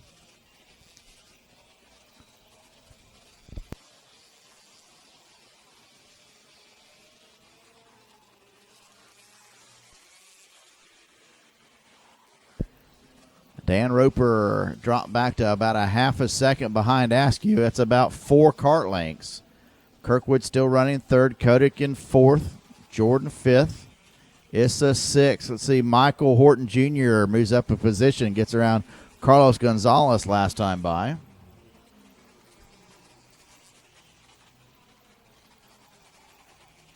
Dan Roper dropped back to about a half a second behind Askew. That's about 4 kart lengths. Kirkwood still running third. Kodak in fourth. Jordan fifth. Issa sixth. Let's see, Michael Horton Jr. moves up a position, gets around Carlos Gonzalez last time by.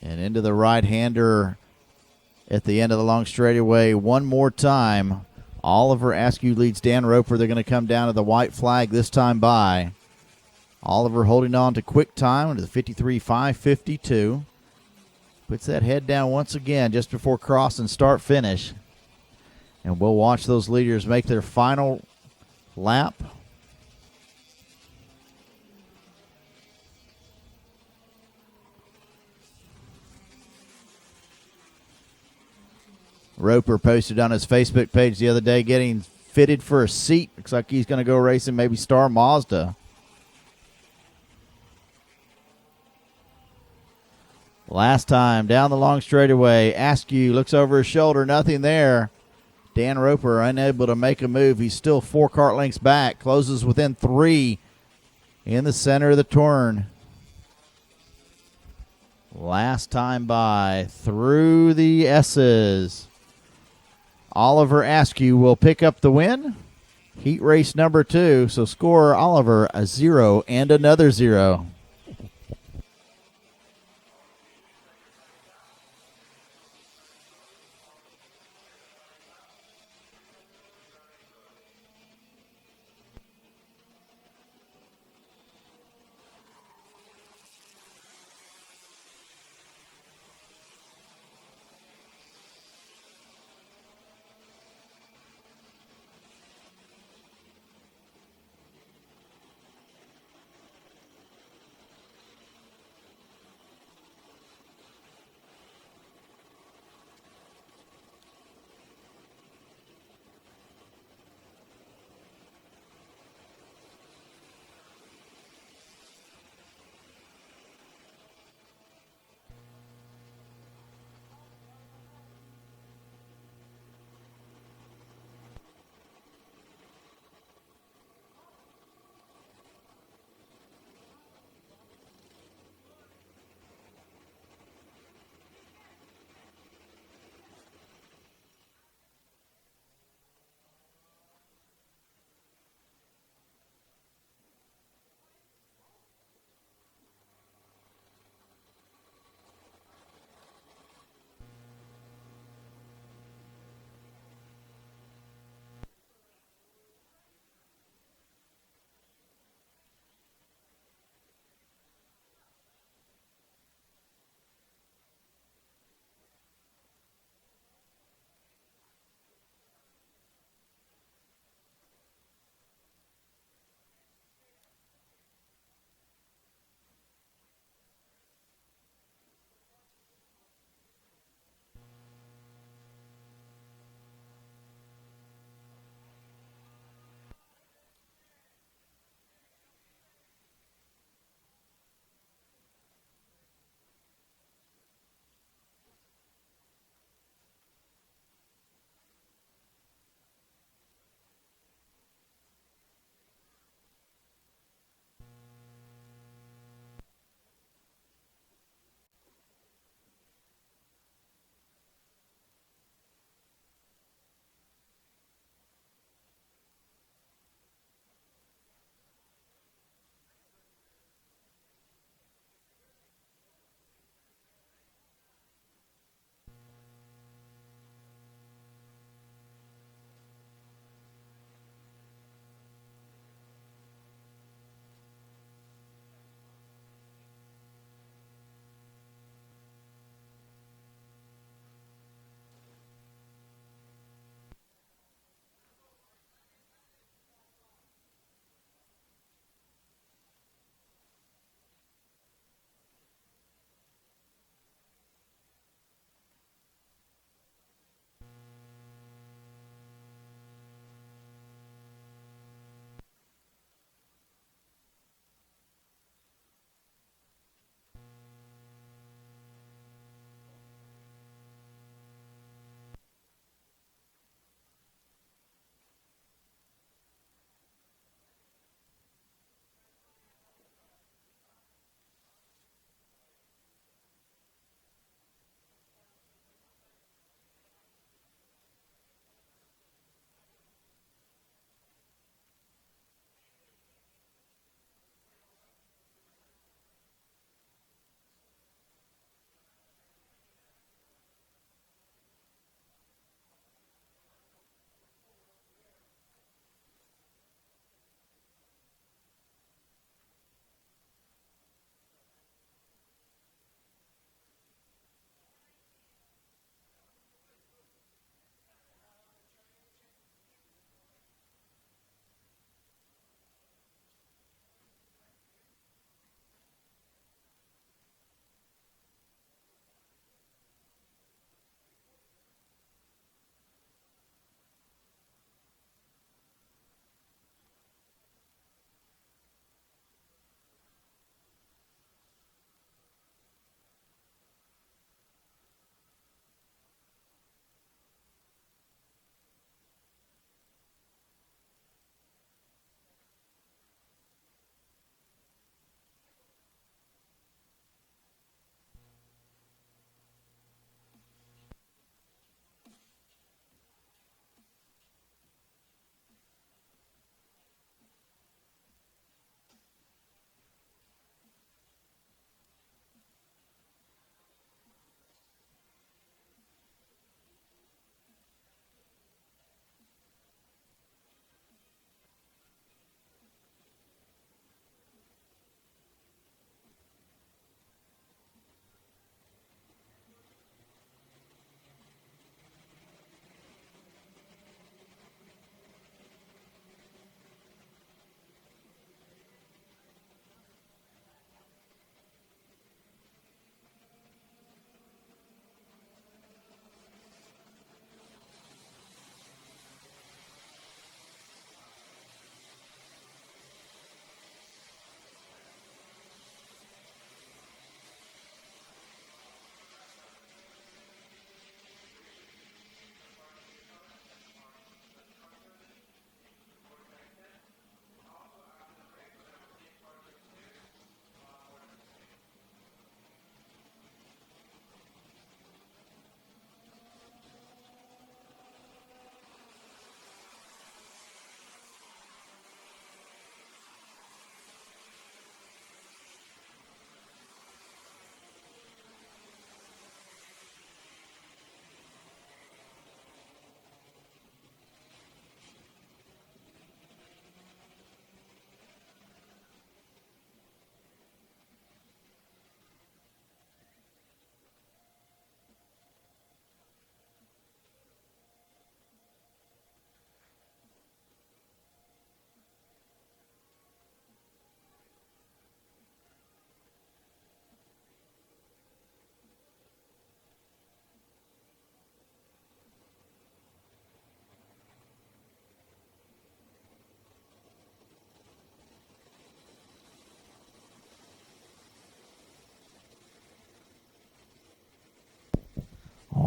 And into the right-hander at the end of the long straightaway one more time. Oliver Askew leads Dan Roper. They're going to come down to the white flag this time by. Oliver holding on to quick time to the 53.552. Puts that head down once again just before cross and start finish. And we'll watch those leaders make their final lap. Roper posted on his Facebook page the other day getting fitted for a seat. Looks like he's going to go racing maybe Star Mazda. Last time, down the long straightaway, Askew looks over his shoulder, nothing there. Dan Roper unable to make a move. He's still 4 kart lengths back, closes within 3 in the center of the turn. Last time by, through the S's. Oliver Askew will pick up the win. Heat race number 2, so score Oliver a 0 and another 0.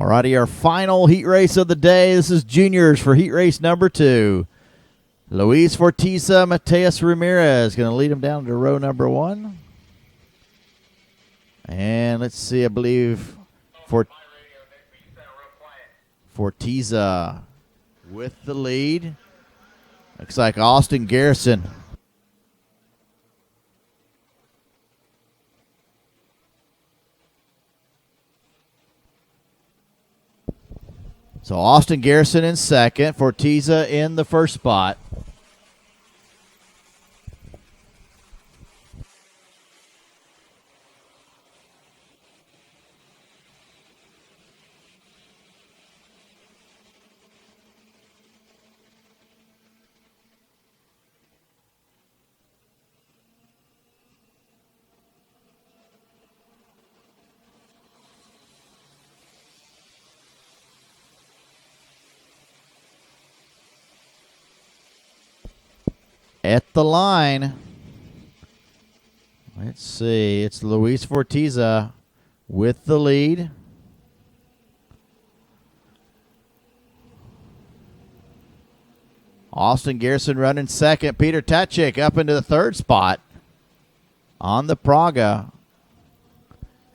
Alrighty, our final heat race of the day. This is juniors for heat race number 2. Luis Fortiza, Mateus Ramirez going to lead them down to row number 1. And let's see, I believe Fortiza with the lead. Looks like Austin Garrison. So Austin Garrison in second, Fortiza in the first spot. At the line, let's see, it's Luis Fortiza with the lead. Austin Garrison running second. Peter Tachik up into the third spot on the Praga.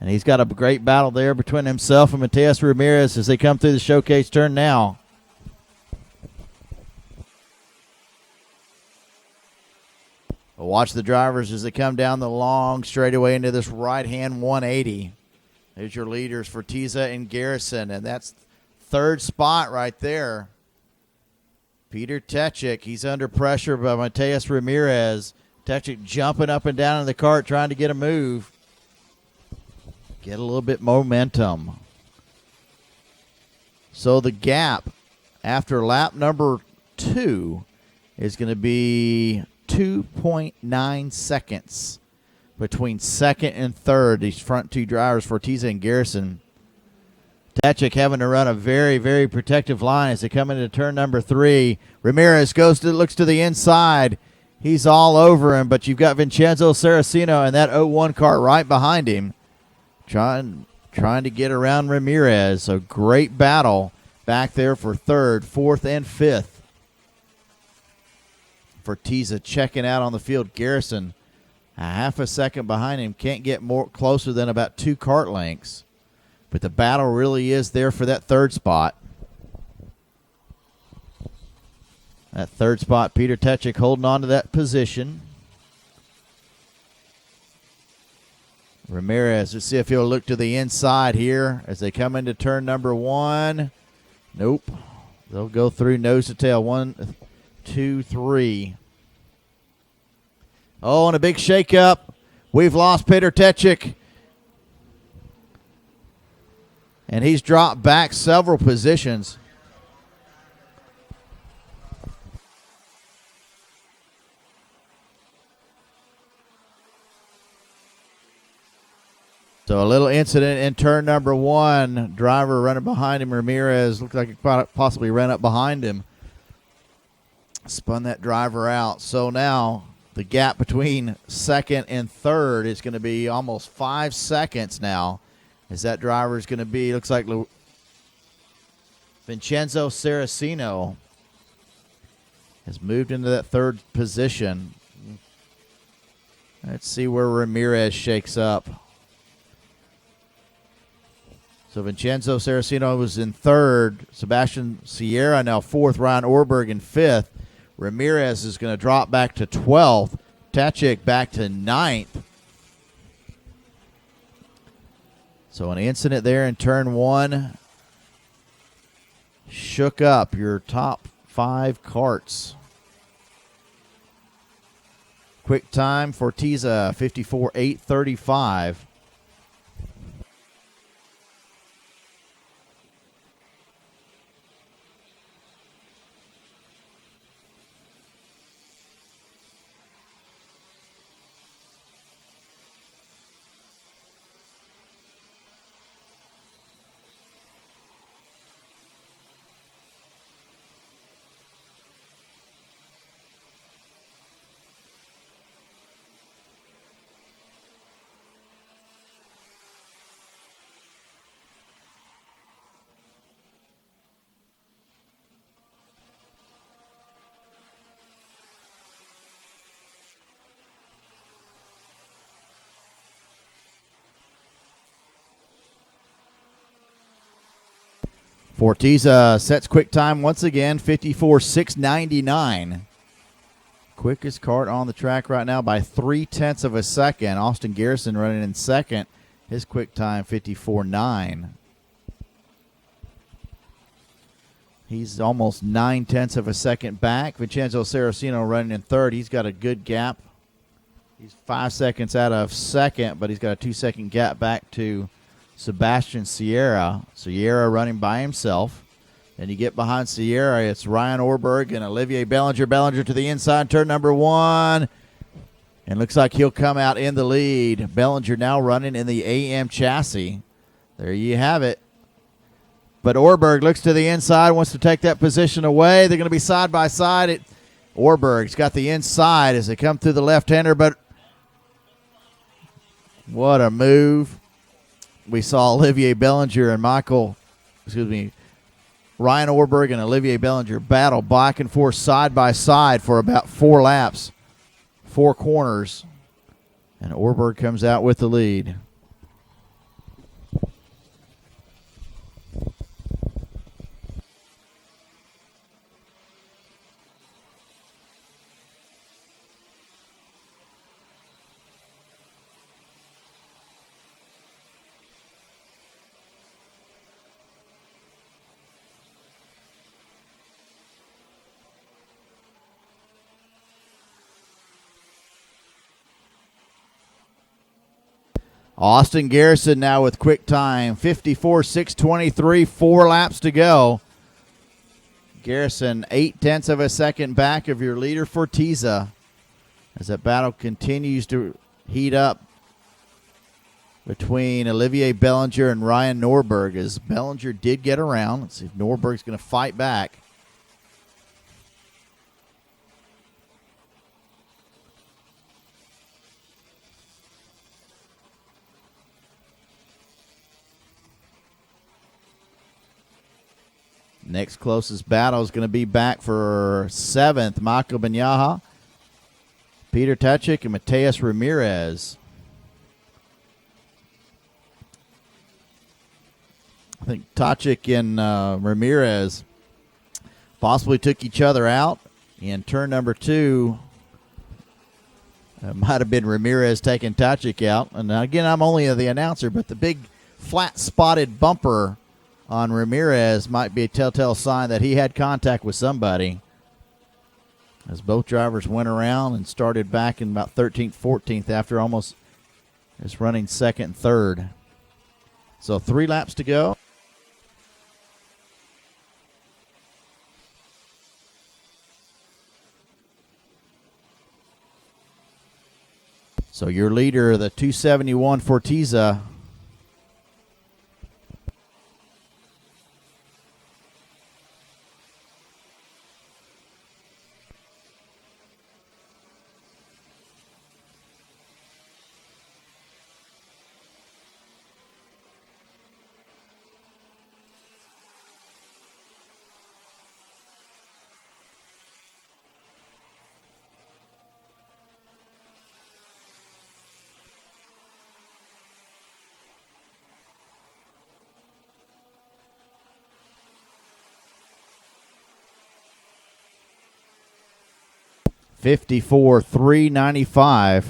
And he's got a great battle there between himself and Mateus Ramirez as they come through the showcase turn now. Watch the drivers as they come down the long straightaway into this right-hand 180. There's your leaders, Fortiza and Garrison, and that's third spot right there. Peter Techik, he's under pressure by Mateus Ramirez. Techik jumping up and down in the cart trying to get a move. Get a little bit momentum. So the gap after lap number 2 is going to be 2.9 seconds between second and third. These front two drivers, Fortiza and Garrison. Tachik having to run a very, very protective line as they come into turn number 3. Ramirez looks to the inside. He's all over him, but you've got Vincenzo Saraceno and that 01 car right behind him, trying to get around Ramirez. So great battle back there for third, fourth, and fifth. Fortiza checking out on the field. Garrison a half a second behind him. Can't get more closer than about 2 kart lengths. But the battle really is there for that third spot. That third spot, Peter Techik holding on to that position. Ramirez, let's see if he'll look to the inside here as they come into turn number 1. Nope. They'll go through nose to tail. 1, 2, 3. Oh, and a big shakeup. We've lost Peter Techik. And he's dropped back several positions. So a little incident in turn number 1. Driver running behind him. Ramirez looked like he possibly ran up behind him. Spun that driver out. So now the gap between second and third is going to be almost 5 seconds now. As that driver is going to be, looks like Vincenzo Saraceno has moved into that third position. Let's see where Ramirez shakes up. So Vincenzo Saraceno was in third. Sebastian Sierra now fourth. Ryan Orberg in fifth. Ramirez is going to drop back to 12th. Tachik back to 9th. So an incident there in turn 1 shook up your top 5 karts. Quick time, Fortiza, 54.835. Fortiza sets quick time once again, 54.699. Quickest kart on the track right now by 0.3 of a second. Austin Garrison running in second. His quick time, 54.9. He's almost 0.9 of a second back. Vincenzo Saraceno running in third. He's got a good gap. He's 5 seconds out of second, but he's got a 2-second gap back to Sebastian Sierra. Sierra running by himself. Then you get behind Sierra, it's Ryan Orberg and Olivier Bellinger. Bellinger to the inside, turn number 1. And looks like he'll come out in the lead. Bellinger now running in the AM chassis. There you have it. But Orberg looks to the inside, wants to take that position away. They're going to be side by side. Orberg's got the inside as they come through the left-hander, but what a move. We saw Olivier Bellinger and Ryan Orberg and Olivier Bellinger battle back and forth side by side for about 4 laps, 4 corners, and Orberg comes out with the lead. Austin Garrison now with quick time, 54.623, 4 laps to go. Garrison 0.8 of a second back of your leader, Fortiza, as that battle continues to heat up between Olivier Bellinger and Ryan Norberg, as Bellinger did get around. Let's see if Norberg's going to fight back. Next closest battle is going to be back for 7th, Michael Banyaha, Peter Tachik, and Mateus Ramirez. I think Tachik and Ramirez possibly took each other out in turn number 2. It might have been Ramirez taking Tachik out. And again, I'm only the announcer, but the big flat spotted bumper on Ramirez might be a telltale sign that he had contact with somebody, as both drivers went around and started back in about 13th, 14th after almost just running second and third. So 3 laps to go. So your leader, the 271 Fortiza, $54,395.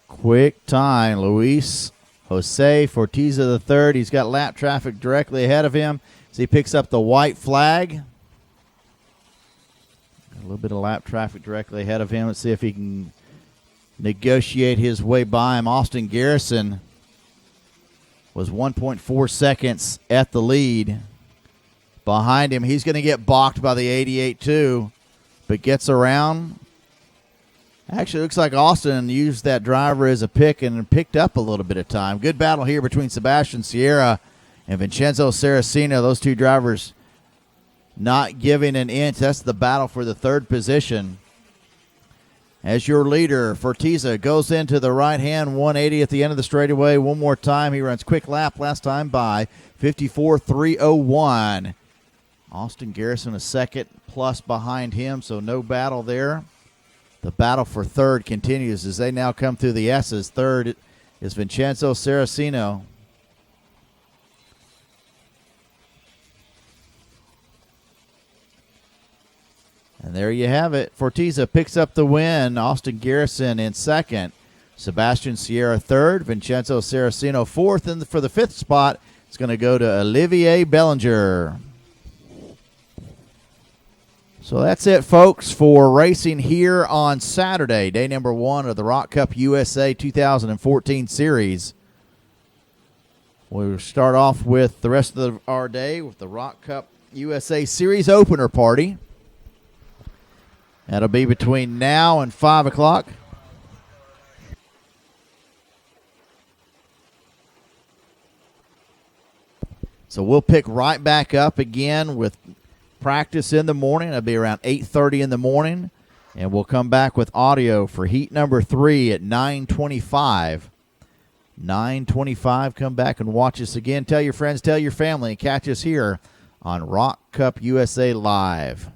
Quick time, Luis Jose Fortiza III. He's got lap traffic directly ahead of him as he picks up the white flag. A little bit of lap traffic directly ahead of him. Let's see if he can negotiate his way by him. Austin Garrison was 1.4 seconds at the lead. Behind him, he's going to get balked by the 88-2. But gets around. Actually, looks like Austin used that driver as a pick and picked up a little bit of time. Good battle here between Sebastian Sierra and Vincenzo Saraceno. Those two drivers not giving an inch. That's the battle for the 3rd position. As your leader, Fortiza goes into the right-hand 180 at the end of the straightaway. One more time. He runs quick lap last time by 54.301. Austin Garrison a second plus behind him, so no battle there. The battle for 3rd continues as they now come through the S's. 3rd is Vincenzo Saraceno. And there you have it. Fortiza picks up the win. Austin Garrison in second. Sebastian Sierra third. Vincenzo Saraceno fourth. And for the fifth spot, it's going to go to Olivier Bellinger. So that's it, folks, for racing here on Saturday, day number 1 of the Rok Cup USA 2014 series. We'll start off with the rest of our day with the Rok Cup USA series opener party. That'll be between now and 5 o'clock. So we'll pick right back up again with practice in the morning. It'll be around 8:30 in the morning. And we'll come back with audio for heat number 3 at 9:25. 9:25, come back and watch us again. Tell your friends, tell your family, and catch us here on Rok Cup USA Live.